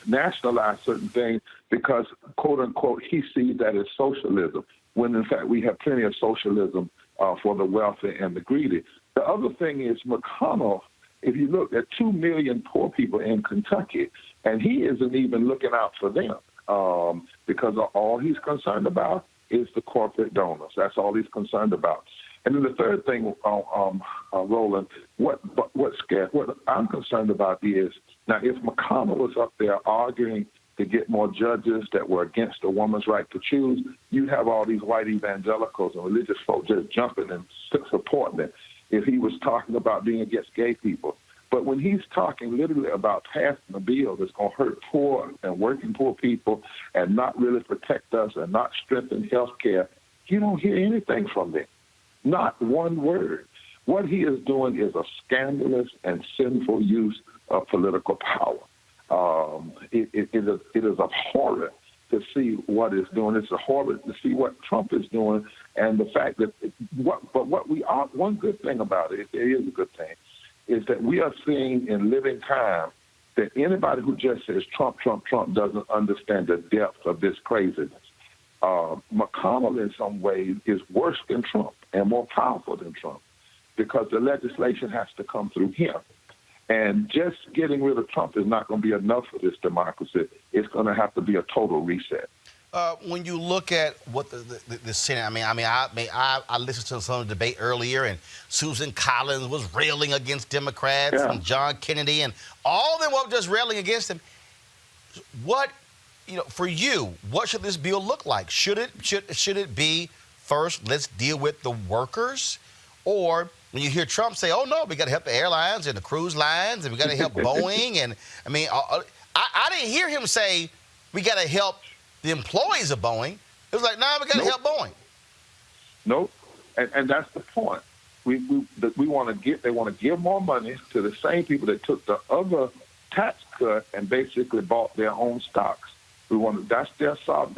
Speaker 14: nationalize certain things because, quote unquote, he sees that as socialism, when in fact we have plenty of socialism for the wealthy and the greedy. The other thing is McConnell, if you look at 2 million poor people in Kentucky, and he isn't even looking out for them because all he's concerned about is the corporate donors. That's all he's concerned about. And then the third thing, Roland, what I'm concerned about is, now if McConnell was up there arguing to get more judges that were against a woman's right to choose, you'd have all these white evangelicals and religious folks just jumping and supporting it. If he was talking about being against gay people. But when he's talking literally about passing a bill that's going to hurt poor and working poor people and not really protect us and not strengthen health care, you don't hear anything from them. Not one word. What he is doing is a scandalous and sinful use of political power. It is abhorrent to see what it's doing. It's abhorrent to see what Trump is doing, and the fact that one good thing about it, it is a good thing, is that we are seeing in living time that anybody who just says Trump, Trump, Trump doesn't understand the depth of this craziness. McConnell, in some ways, is worse than Trump and more powerful than Trump because the legislation has to come through him. And just getting rid of Trump is not going to be enough for this democracy. It's going to have to be a total reset.
Speaker 1: When you look at what the Senate, I listened to some debate earlier, and Susan Collins was railing against Democrats, and John Kennedy, and all of them were just railing against him. What, for you, what should this bill look like? Should it be first, let's deal with the workers, or when you hear Trump say, "Oh no, we got to help the airlines and the cruise lines, and we got to help Boeing," and I didn't hear him say we got to help the employees of Boeing. It was like, nah, we got to help Boeing.
Speaker 14: Nope, and that's the point. They want to give more money to the same people that took the other tax cut and basically bought their own stocks. That's their side.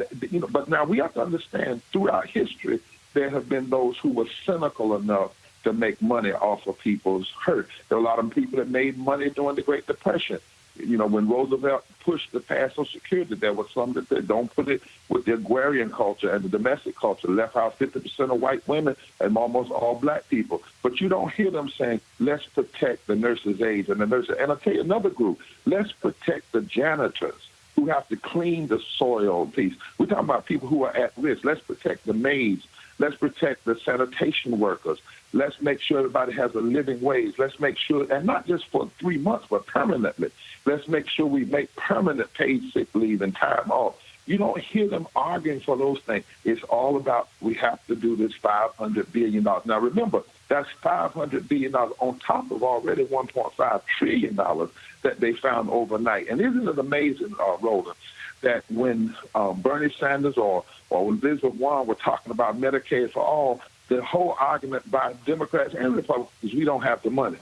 Speaker 14: But now we have to understand, throughout history, there have been those who were cynical enough to make money off of people's hurt. There are a lot of people that made money during the Great Depression. When Roosevelt pushed the pass Social Security, there was some that said, don't put it with the agrarian culture and the domestic culture, left out 50% of white women and almost all black people. But you don't hear them saying, let's protect the nurses' aides and the nurses. And I'll tell you another group, let's protect the janitors who have to clean the soil piece. We're talking about people who are at risk. Let's protect the maids. Let's protect the sanitation workers. Let's make sure everybody has a living wage. Let's make sure, and not just for 3 months, but permanently. Let's make sure we make permanent paid sick leave and time off. You don't hear them arguing for those things. It's all about we have to do this $500 billion. Now, remember, that's $500 billion on top of already $1.5 trillion that they found overnight. And isn't it amazing, Roland, that when Bernie Sanders or Elizabeth Warren were talking about Medicaid for all, the whole argument by Democrats and Republicans is we don't have the money.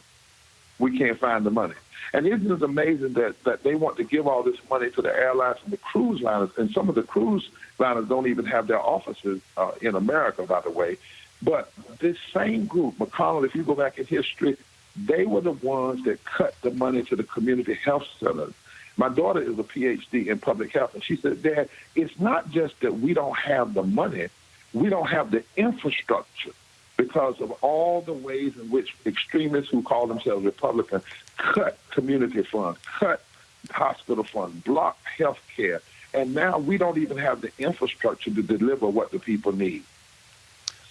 Speaker 14: We can't find the money. And isn't it amazing that they want to give all this money to the airlines and the cruise liners, and some of the cruise liners don't even have their offices in America, by the way. But this same group, McConnell, if you go back in history, they were the ones that cut the money to the community health centers. My daughter is a PhD in public health, and she said, Dad, it's not just that we don't have the money, we don't have the infrastructure because of all the ways in which extremists who call themselves Republicans cut community funds, cut hospital funds, block health care, and now we don't even have the infrastructure to deliver what the people need.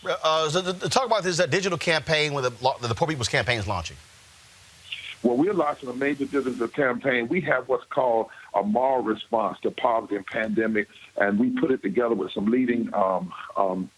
Speaker 1: So to talk about this digital campaign with the Poor People's Campaign is launching.
Speaker 14: Well, we're launching a major digital campaign. We have what's called a moral response to poverty and pandemic, and we put it together with some leading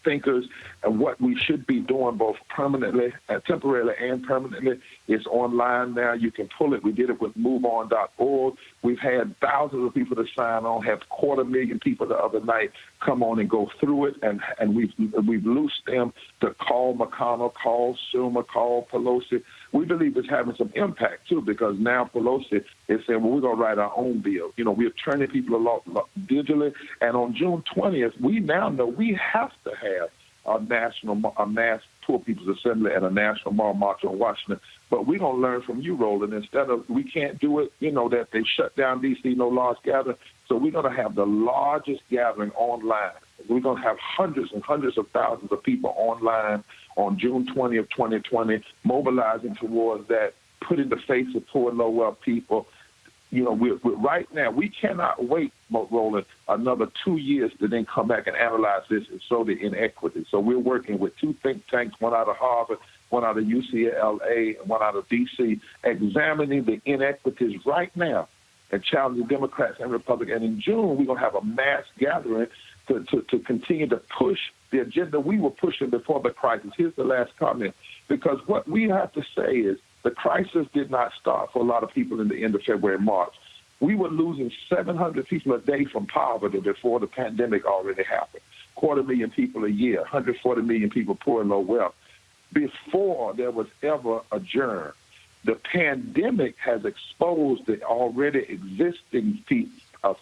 Speaker 14: thinkers. And what we should be doing both permanently, temporarily and permanently, is online now. You can pull it. We did it with MoveOn.org. We've had thousands of people to sign on, have 250,000 people the other night come on and go through it, and we've loosed them to call McConnell, call Schumer, call Pelosi. We believe it's having some impact, too, because now Pelosi is saying, well, we're going to write our own bill. We're turning people digitally. And on June 20th, we now know we have to have a mass Poor People's Assembly and a national moral march on Washington. But we're going to learn from you, Roland. Instead of we can't do it, that they shut down D.C., no large gathering. So we're going to have the largest gathering online. We're going to have hundreds and hundreds of thousands of people online on June 20th, 2020, mobilizing towards that, putting the face of poor and low-wealth people. We're right now, we cannot wait, Roland, another 2 years to then come back and analyze this and show the inequity. So we're working with 2 think tanks, one out of Harvard, one out of UCLA, and one out of D.C., examining the inequities right now and challenging Democrats and Republicans. And in June, we're going to have a mass gathering to continue to push the agenda we were pushing before the crisis. Here's the last comment, because what we have to say is the crisis did not start for a lot of people in the end of February, March. We were losing 700 people a day from poverty before the pandemic already happened. 250,000 people a year, 140 million people poor and low wealth, before there was ever a germ. The pandemic has exposed the already existing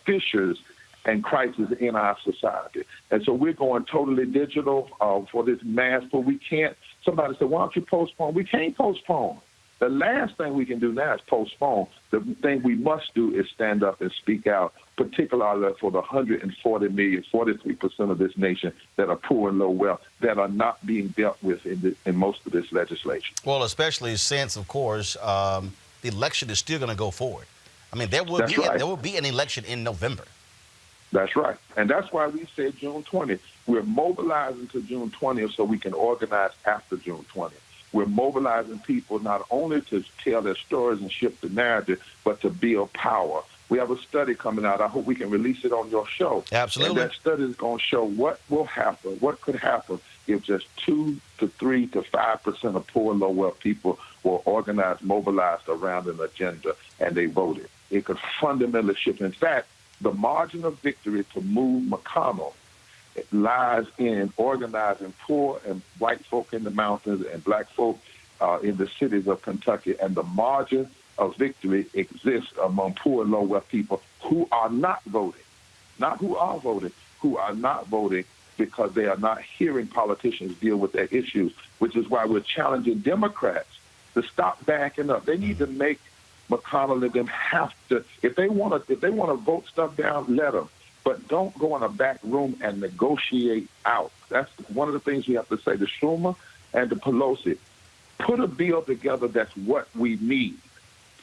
Speaker 14: fissures and crisis in our society. And so we're going totally digital for this mass, but we can't. Somebody said, why don't you postpone? We can't postpone. The last thing we can do now is postpone. The thing we must do is stand up and speak out, particularly for the 140 million, 43% of this nation that are poor and low wealth, that are not being dealt with in most of this legislation.
Speaker 1: Well, especially since, of course, the election is still going to go forward. I mean, there will be an election in November.
Speaker 14: That's right. And that's why we said June 20th. We're mobilizing to June 20th so we can organize after June 20th. We're mobilizing people not only to tell their stories and shift the narrative, but to build power. We have a study coming out. I hope we can release it on your show.
Speaker 1: Absolutely.
Speaker 14: And that study is going to show what will happen, what could happen if just 2 to 3 to 5% of poor, low-wealth people were organized, mobilized around an agenda, and they voted. It could fundamentally shift. In fact, the margin of victory to move McConnell lies in organizing poor and white folk in the mountains and black folk in the cities of Kentucky. And the margin of victory exists among poor and low-wealth people who are not voting, not who are voting, who are not voting because they are not hearing politicians deal with their issues, which is why we're challenging Democrats to stop backing up. They need to make McConnell and them have to, if they want to vote stuff down, let them. But don't go in a back room and negotiate out. That's one of the things we have to say to Schumer and to Pelosi. Put a bill together that's what we need.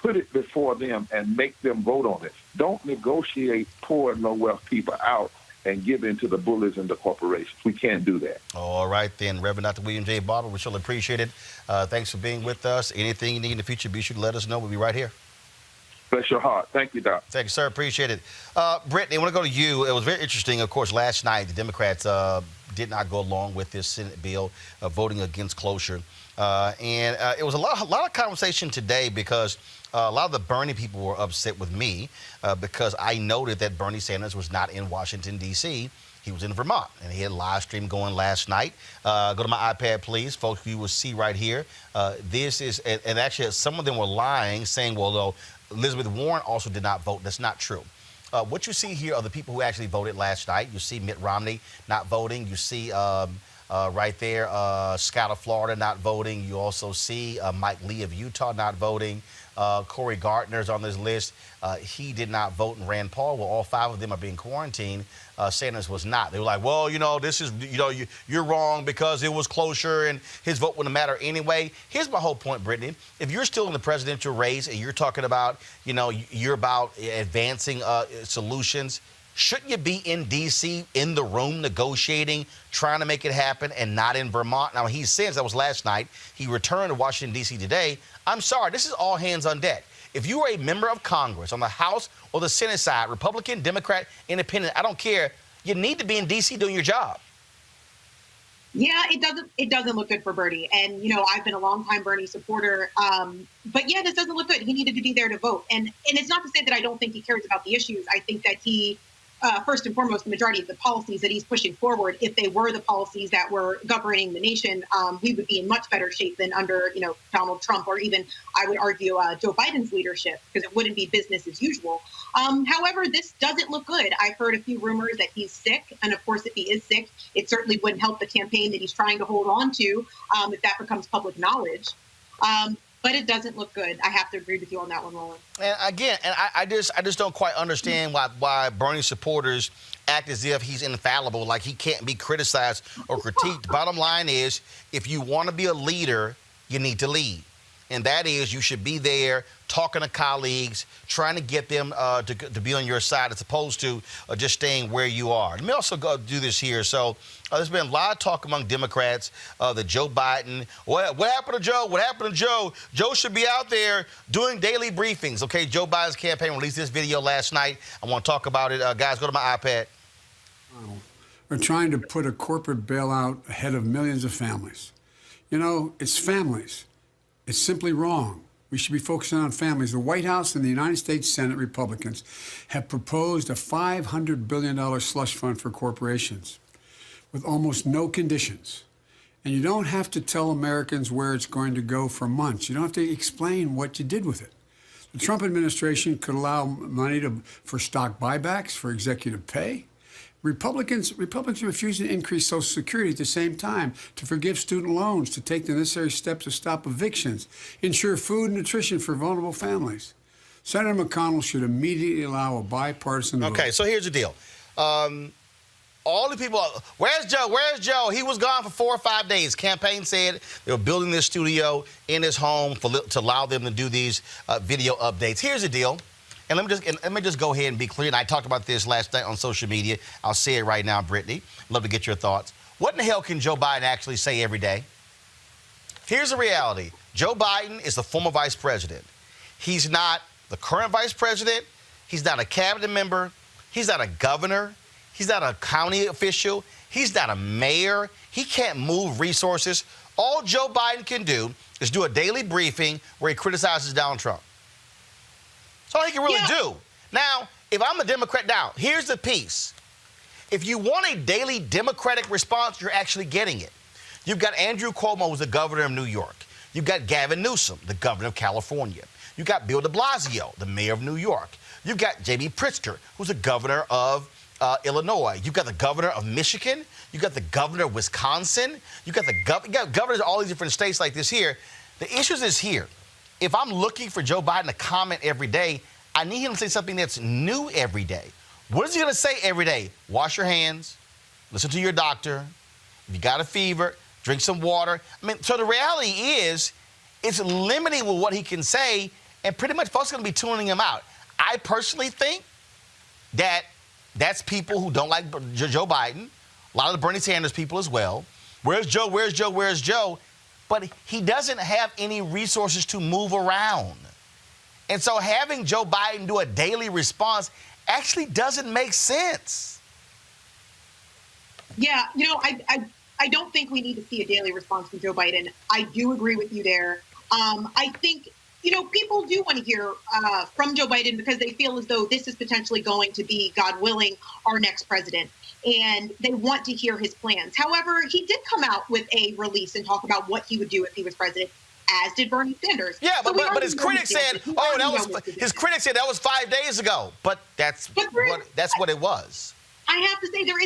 Speaker 14: Put it before them and make them vote on it. Don't negotiate poor and low-wealth people out and give in to the bullies and the corporations. We can't do that.
Speaker 1: All right, then, Reverend Dr. William J. Barber, we surely appreciate it. Thanks for being with us. Anything you need in the future, be sure to let us know. We'll be right here.
Speaker 14: Bless your heart. Thank you, Doc.
Speaker 1: Thank you, sir. Appreciate it. Brittany, I want to go to you. It was very interesting. Of course, last night, the Democrats did not go along with this Senate bill voting against closure. And it was a lot of conversation today because a lot of the Bernie people were upset with me because I noted that Bernie Sanders was not in Washington, D.C. He was in Vermont, and he had a live stream going last night. Go to my iPad, please, folks. You will see right here. This is, and actually some of them were lying, saying, well, though, Elizabeth Warren also did not vote. That's not true. What you see here are the people who actually voted last night. You see Mitt Romney not voting. You see right there Scott of Florida not voting. You also see Mike Lee of Utah not voting. Cory Gardner's on this list. He did not vote, and Rand Paul. Well, all 5 of them are being quarantined. Sanders was not. They were like, well, this is, you're wrong because it was closer and his vote wouldn't matter anyway. Here's my whole point, Brittany. If you're still in the presidential race and you're talking about, you're about advancing solutions, shouldn't you be in D.C., in the room, negotiating, trying to make it happen, and not in Vermont? Now, he says that was last night. He returned to Washington, D.C. today. I'm sorry, this is all hands on deck. If you are a member of Congress on the House or the Senate side, Republican, Democrat, Independent, I don't care, you need to be in D.C. doing your job.
Speaker 18: Yeah, it doesn't look good for Bernie. And, I've been a longtime Bernie supporter. But yeah, this doesn't look good. He needed to be there to vote. And it's not to say that I don't think he cares about the issues. I think that he, first and foremost, the majority of the policies that he's pushing forward, if they were the policies that were governing the nation, we would be in much better shape than under, Donald Trump or even, I would argue, Joe Biden's leadership, because it wouldn't be business as usual. However, this doesn't look good. I've heard a few rumors that he's sick. And of course, if he is sick, it certainly wouldn't help the campaign that he's trying to hold on to if that becomes public knowledge. But it doesn't look good. I have to agree with you on that one, Roland.
Speaker 1: And again, I just don't quite understand why Bernie supporters act as if he's infallible, like he can't be criticized or critiqued. Bottom line is, if you want to be a leader, you need to lead. And that is, you should be there talking to colleagues, trying to get them to be on your side as opposed to just staying where you are. Let me also go do this here. So there's been a lot of talk among Democrats that Joe Biden, what happened to Joe? What happened to Joe? Joe should be out there doing daily briefings. Okay, Joe Biden's campaign released this video last night. I want to talk about it. Guys, go to my iPad.
Speaker 6: We're trying to put a corporate bailout ahead of millions of families. It's families. It's simply wrong. We should be focusing on families. The White House and the United States Senate Republicans have proposed a $500 billion slush fund for corporations with almost no conditions. And you don't have to tell Americans where it's going to go for months. You don't have to explain what you did with it. The Trump administration could allow money for stock buybacks, for executive pay. Republicans refuse to increase Social Security at the same time, to forgive student loans, to take the necessary steps to stop evictions, ensure food and nutrition for vulnerable families. Senator McConnell should immediately allow a bipartisan vote.
Speaker 1: Okay, so here's the deal. All the people, where's Joe? Where's Joe? He was gone for 4 or 5 days. Campaign said they were building this studio in his home to allow them to do these video updates. Here's the deal. And let me just go ahead and be clear. And I talked about this last night on social media. I'll say it right now, Brittany. Love to get your thoughts. What in the hell can Joe Biden actually say every day? Here's the reality. Joe Biden is the former vice president. He's not the current vice president. He's not a cabinet member. He's not a governor. He's not a county official. He's not a mayor. He can't move resources. All Joe Biden can do is do a daily briefing where he criticizes Donald Trump. That's all he can really do. Now, if I'm a Democrat, now, here's the piece. If you want a daily Democratic response, you're actually getting it. You've got Andrew Cuomo, who's the governor of New York. You've got Gavin Newsom, the governor of California. You've got Bill de Blasio, the mayor of New York. You've got J.B. Pritzker, who's the governor of Illinois. You've got the governor of Michigan. You've got the governor of Wisconsin. You've got governors of all these different states like this here. The issue is here. If I'm looking for Joe Biden to comment every day, I need him to say something that's new every day. What is he going to say every day? Wash your hands. Listen to your doctor. If you got a fever, drink some water. I mean, so the reality is it's limiting with what he can say, and pretty much folks are going to be tuning him out. I personally think that that's people who don't like Joe Biden, a lot of the Bernie Sanders people as well. Where's Joe? Where's Joe? Where's Joe? But he doesn't have any resources to move around. And so having Joe Biden do a daily response actually doesn't make sense.
Speaker 18: Yeah, I don't think we need to see a daily response from Joe Biden. I do agree with you there. I think, people do want to hear from Joe Biden because they feel as though this is potentially going to be, God willing, our next president. And they want to hear his plans. However, he did come out with a release and talk about what he would do if he was president, as did Bernie Sanders.
Speaker 1: Yeah, but his critics said, his critics said that was 5 days ago. But that's what it was.
Speaker 18: I have to say there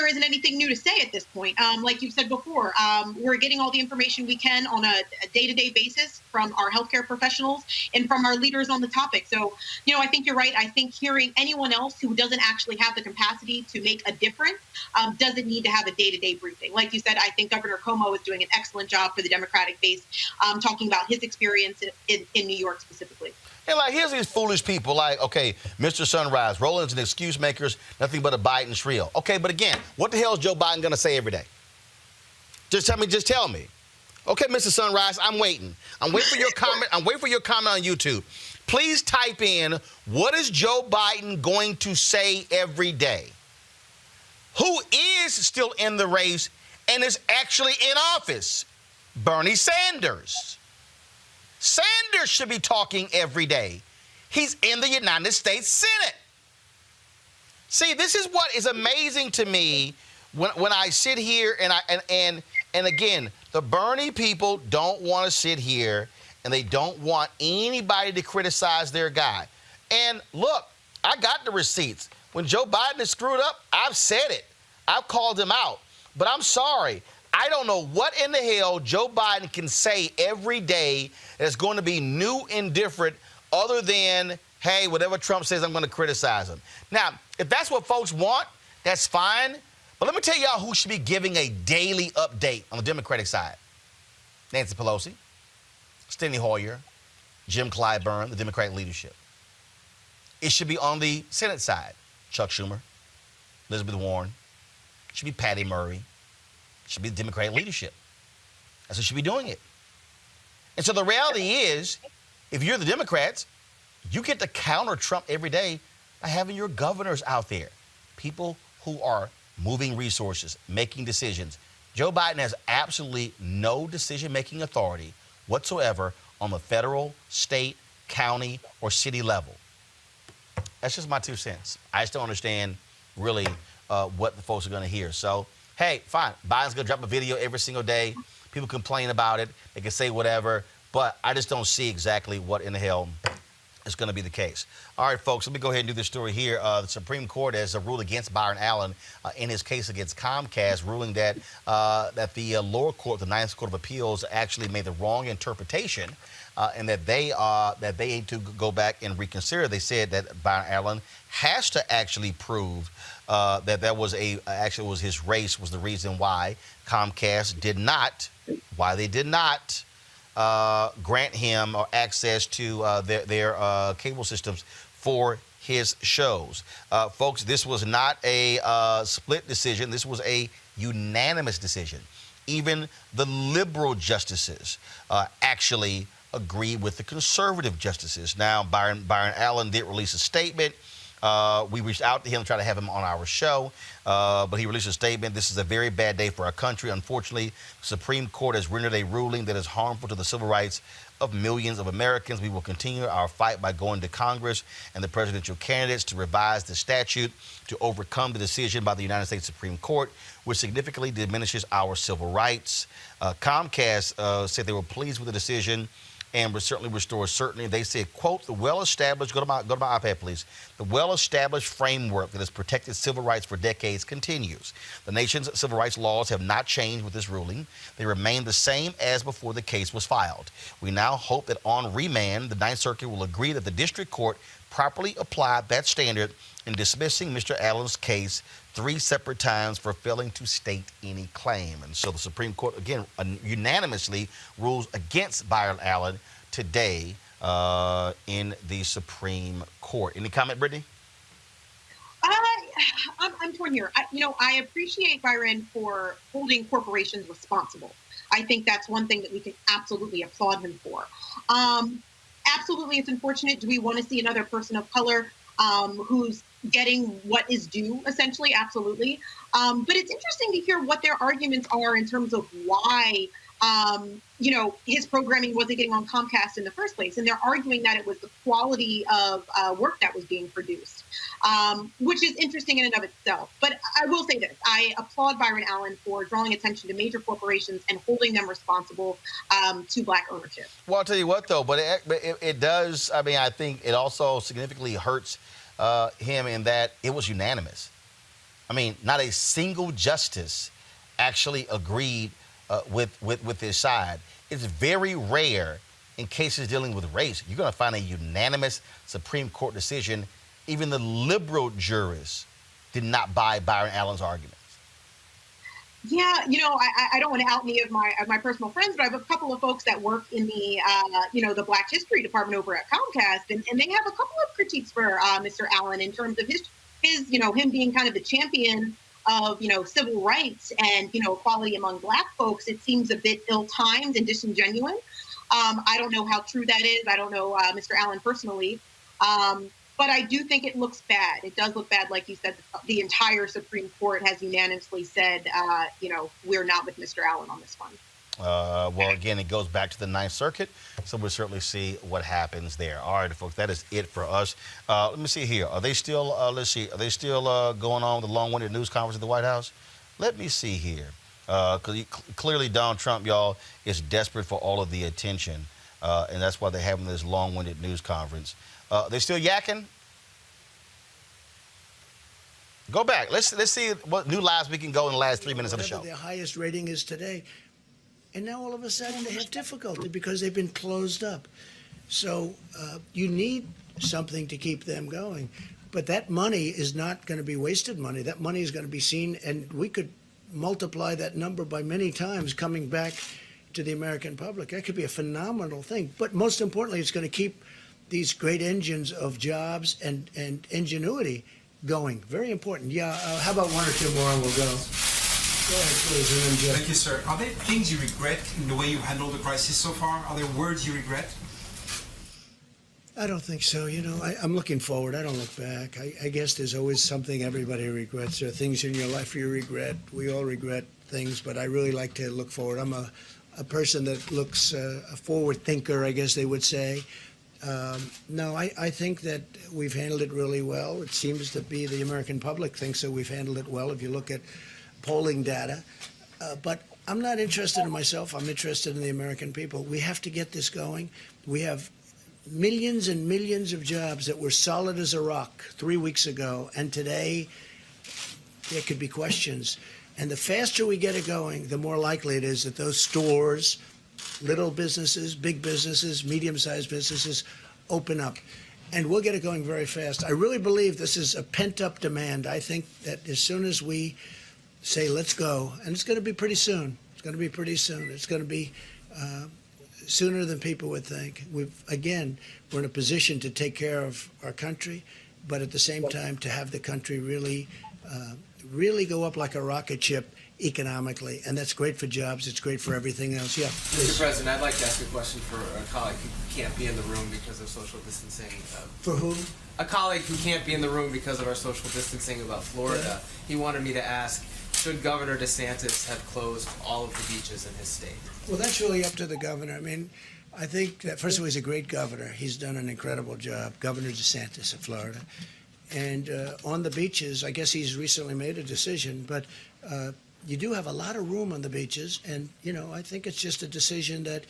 Speaker 18: isn't anything new to say at this point. Like you've said before, we're getting all the information we can on a day-to-day basis from our healthcare professionals and from our leaders on the topic. So, I think you're right. I think hearing anyone else who doesn't actually have the capacity to make a difference doesn't need to have a day-to-day briefing. Like you said, I think Governor Cuomo is doing an excellent job for the Democratic base, talking about his experience in New York specifically.
Speaker 1: And here's these foolish people okay, Mr. Sunrise, Roland's an excuse makers, nothing but a Biden shrill. Okay, but again, what the hell is Joe Biden going to say every day? Just tell me. Okay, Mr. Sunrise, I'm waiting. I'm waiting for your comment. I'm waiting for your comment on YouTube. Please type in, what is Joe Biden going to say every day? Who is still in the race and is actually in office? Bernie Sanders. Sanders should be talking every day. He's in the United States Senate. See, this is what is amazing to me when I sit here and again, the Bernie people don't want to sit here and they don't want anybody to criticize their guy. And look, I got the receipts. When Joe Biden is screwed up, I've said it. I've called him out. But I'm sorry. I don't know what in the hell Joe Biden can say every day that's going to be new and different other than, hey, whatever Trump says, I'm going to criticize him. Now, if that's what folks want, that's fine. But let me tell y'all who should be giving a daily update on the Democratic side. Nancy Pelosi, Steny Hoyer, Jim Clyburn, the Democratic leadership. It should be on the Senate side. Chuck Schumer, Elizabeth Warren. It should be Patty Murray. Should be the Democratic leadership. That's who should be doing it. And so the reality is, if you're the Democrats, you get to counter Trump every day by having your governors out there, people who are moving resources, making decisions. Joe Biden has absolutely no decision-making authority whatsoever on the federal, state, county, or city level. That's just my 2 cents. I just don't understand really what the folks are going to hear. So, hey, fine. Biden's going to drop a video every single day. People complain about it. They can say whatever. But I just don't see exactly what in the hell is going to be the case. All right, folks, let me go ahead and do this story here. The Supreme Court has ruled against Byron Allen in his case against Comcast, ruling that the lower court, the Ninth Court of Appeals, actually made the wrong interpretation and that they need to go back and reconsider. They said that Byron Allen has to actually prove that was his race was the reason why Comcast did not grant him access to their cable systems for his shows. Folks, this was not a split decision. This was a unanimous decision. Even the liberal justices actually agreed with the conservative justices. Now, Byron Allen did release a statement. We reached out to him to try to have him on our show, but he released a statement. This is a very bad day for our country. Unfortunately, the Supreme Court has rendered a ruling that is harmful to the civil rights of millions of Americans. We will continue our fight by going to Congress and the presidential candidates to revise the statute to overcome the decision by the United States Supreme Court, which significantly diminishes our civil rights. Comcast said they were pleased with the decision and would certainly restore certainty. They said, quote, the well-established, go to my iPad, please. The well-established framework that has protected civil rights for decades continues. The nation's civil rights laws have not changed with this ruling. They remain the same as before the case was filed. We now hope that on remand, the Ninth Circuit will agree that the district court properly applied that standard in dismissing Mr. Allen's case 3 separate times for failing to state any claim. And so the Supreme Court, again, unanimously rules against Byron Allen today in the Supreme Court. Any comment, Brittany?
Speaker 18: I'm torn here. I appreciate Byron for holding corporations responsible. I think that's one thing that we can absolutely applaud him for. Absolutely, it's unfortunate. Do we want to see another person of color who's getting what is due, essentially? Absolutely. But it's interesting to hear what their arguments are in terms of why, his programming wasn't getting on Comcast in the first place. And they're arguing that it was the quality of work that was being produced, which is interesting in and of itself. But I will say this. I applaud Byron Allen for drawing attention to major corporations and holding them responsible to Black ownership.
Speaker 1: Well, I'll tell you what, though, but it does, I think it also significantly hurts him in that it was unanimous. Not a single justice actually agreed with his side. It's very rare in cases dealing with race. You're going to find a unanimous Supreme Court decision. Even the liberal jurists did not buy Byron Allen's arguments.
Speaker 18: Yeah, I don't want to out any of my personal friends, but I have a couple of folks that work in the the Black History Department over at Comcast, and they have a couple of critiques for Mr. Allen in terms of his him being kind of the champion of civil rights and equality among Black folks. It seems a bit ill-timed and disingenuous. I don't know how true that is. I don't know Mr. Allen personally. But I do think it looks bad. It does look bad. Like you said, the entire Supreme Court has unanimously said, we're not with Mr. Allen on this one.
Speaker 1: Well, again, it goes back to the Ninth Circuit, so we'll certainly see what happens there. All right, folks, that is it for us. Let me see here. Are they still, are they still going on with the long-winded news conference at the White House? Let me see here. Because clearly Donald Trump, y'all, is desperate for all of the attention, and that's why they're having this long-winded news conference. They still yakking? Go back. Let's see what new lives we can go in the last 3 minutes of the show.
Speaker 4: Their highest rating is today. And now all of a sudden they have difficulty because they've been closed up. So you need something to keep them going. But that money is not going to be wasted money. That money is going to be seen, and we could multiply that number by many times coming back to the American public. That could be a phenomenal thing. But most importantly, it's going to keep these great engines of jobs and ingenuity going. Very important. Yeah, how about one or two more and we'll go. Go ahead, please.
Speaker 15: Thank you, sir. Are there things you regret in the way you handled the crisis so far? Are there words you regret?
Speaker 4: I don't think so. I'm looking forward. I don't look back. I guess there's always something everybody regrets. There are things in your life you regret. We all regret things, but I really like to look forward. I'm a person that looks a forward thinker, I guess they would say. No, I think that we've handled it really well. It seems to be the American public thinks that we've handled it well if you look at polling data. But I'm not interested in myself. I'm interested in the American people. We have to get this going. We have millions and millions of jobs that were solid as a rock 3 weeks ago. And today, there could be questions. And the faster we get it going, the more likely it is that those stores, little businesses, big businesses, medium-sized businesses open up. And we'll get it going very fast. I really believe this is a pent-up demand. I think that as soon as we say, let's go, and it's going to be pretty soon. It's going to be pretty soon. It's going to be sooner than people would think. We're in a position to take care of our country, but at the same time to have the country really go up like a rocket ship economically, and that's great for jobs. It's great for everything else. Yeah.
Speaker 2: Mr. President, I'd like to ask a question for a colleague who can't be in the room because of social distancing.
Speaker 4: For whom?
Speaker 2: A colleague who can't be in the room because of our social distancing about Florida. He wanted me to ask, should Governor DeSantis have closed all of the beaches in his state?
Speaker 4: Well, that's really up to the governor. I mean, I think that, first of all, he's a great governor. He's done an incredible job, Governor DeSantis of Florida. And on the beaches, I guess he's recently made a decision, but you do have a lot of room on the beaches. And, I think it's just a decision that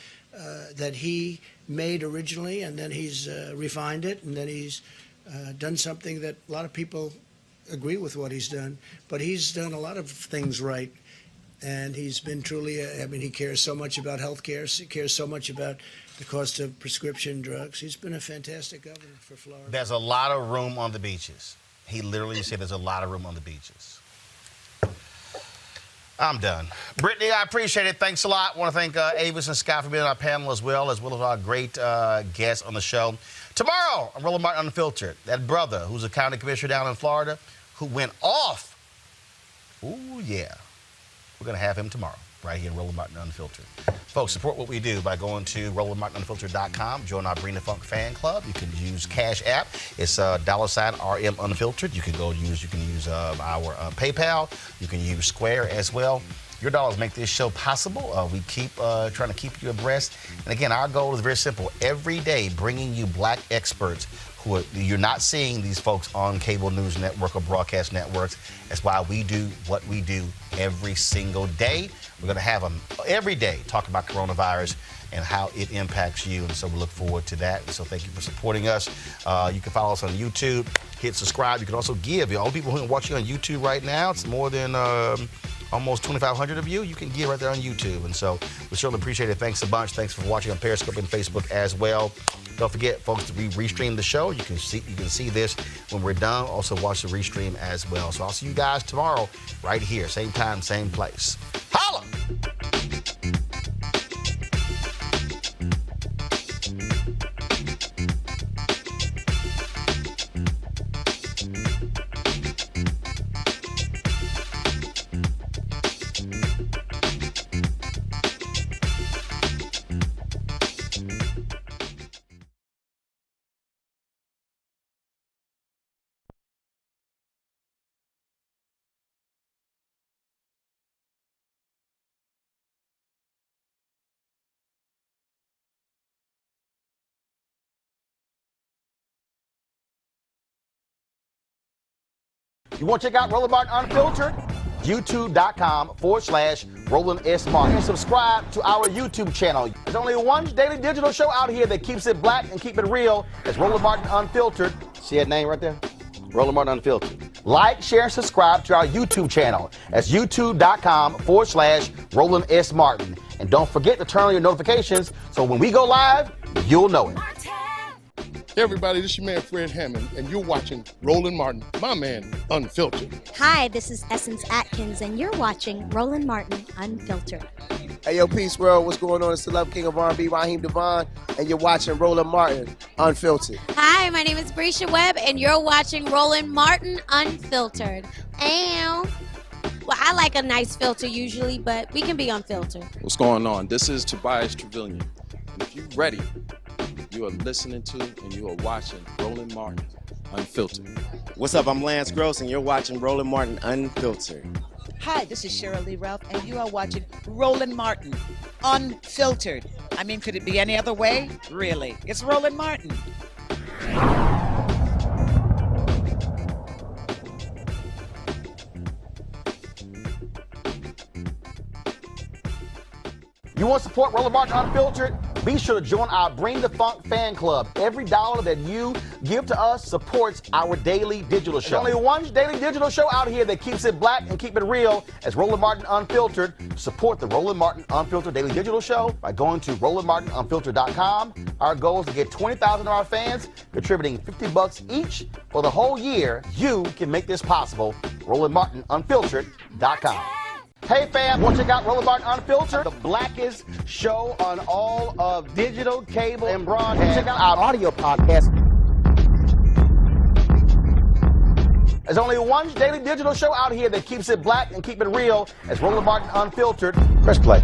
Speaker 4: he made originally, and then he's refined it, and then he's done something that a lot of people agree with what he's done. But he's done a lot of things right. And he's been truly, he cares so much about health care, he cares so much about the cost of prescription drugs. He's been a fantastic governor for Florida.
Speaker 1: There's a lot of room on the beaches. He literally said there's a lot of room on the beaches. I'm done. Brittany, I appreciate it. Thanks a lot. I want to thank Avis and Scott for being on our panel as well as our great guests on the show. Tomorrow, I'm Roland Martin Unfiltered. That brother who's a county commissioner down in Florida who went off. Ooh, yeah. We're going to have him tomorrow, right here in Roland Martin Unfiltered. Folks, support what we do by going to RolandMartinUnfiltered.com. Join our Bring the Funk fan club. You can use Cash App. It's $RM Unfiltered. You can use our PayPal. You can use Square as well. Your dollars make this show possible. We keep trying to keep you abreast. And again, our goal is very simple. Every day, bringing you black experts you're not seeing these folks on cable news network or broadcast networks. That's why we do what we do every single day. We're going to have them every day talk about coronavirus and how it impacts you. And so we look forward to that. And so thank you for supporting us. You can follow us on YouTube, hit subscribe. You can also give. All the people who are watching on YouTube right now, it's more than almost 2,500 of you. You can give right there on YouTube. And so we certainly appreciate it. Thanks a bunch. Thanks for watching on Periscope and Facebook as well. Don't forget, folks, to restream the show. You can see this when we're done. Also watch the restream as well. So I'll see you guys tomorrow right here. Same time, same place. Holla! You want to check out Roland Martin Unfiltered? YouTube.com/Roland S. Martin. And subscribe to our YouTube channel. There's only one daily digital show out here that keeps it black and keep it real. It's Roland Martin Unfiltered. See that name right there? Roland Martin Unfiltered. Like, share, and subscribe to our YouTube channel. That's YouTube.com/Roland S. Martin. And don't forget to turn on your notifications so when we go live, you'll know it.
Speaker 20: Hey everybody, this is your man Fred Hammond, and you're watching Roland Martin, my man, Unfiltered.
Speaker 22: Hi, this is Essence Atkins, and you're watching Roland Martin Unfiltered.
Speaker 23: Hey yo, Peace World, what's going on? It's the Love King of R&B, Raheem Devon, and you're watching Roland Martin Unfiltered.
Speaker 22: Hi, my name is Brescia Webb, and you're watching Roland Martin Unfiltered. Ow. Well, I like a nice filter usually, but we can be unfiltered.
Speaker 24: What's going on? This is Tobias Trevelyan, and if you're ready, you are listening to and you are watching Roland Martin Unfiltered.
Speaker 23: What's up? I'm Lance Gross, and you're watching Roland Martin Unfiltered.
Speaker 25: Hi, this is Cheryl Lee Ralph, and you are watching Roland Martin Unfiltered. I mean, could it be any other way? Really? It's Roland Martin.
Speaker 1: You want to support Roland Martin Unfiltered? Be sure to join our Bring the Funk fan club. Every dollar that you give to us supports our daily digital show. There's only one daily digital show out here that keeps it black and keep it real. As Roland Martin Unfiltered. Support the Roland Martin Unfiltered daily digital show by going to RolandMartinUnfiltered.com. Our goal is to get 20,000 of our fans contributing $50 each for the whole year. You can make this possible. RolandMartinUnfiltered.com. Hey fam, want to check out Roland Martin Unfiltered, the blackest show on all of digital, cable, and broadcast. Check out our audio podcast. There's only one daily digital show out here that keeps it black and keep it real. It's Roland Martin Unfiltered. Press play.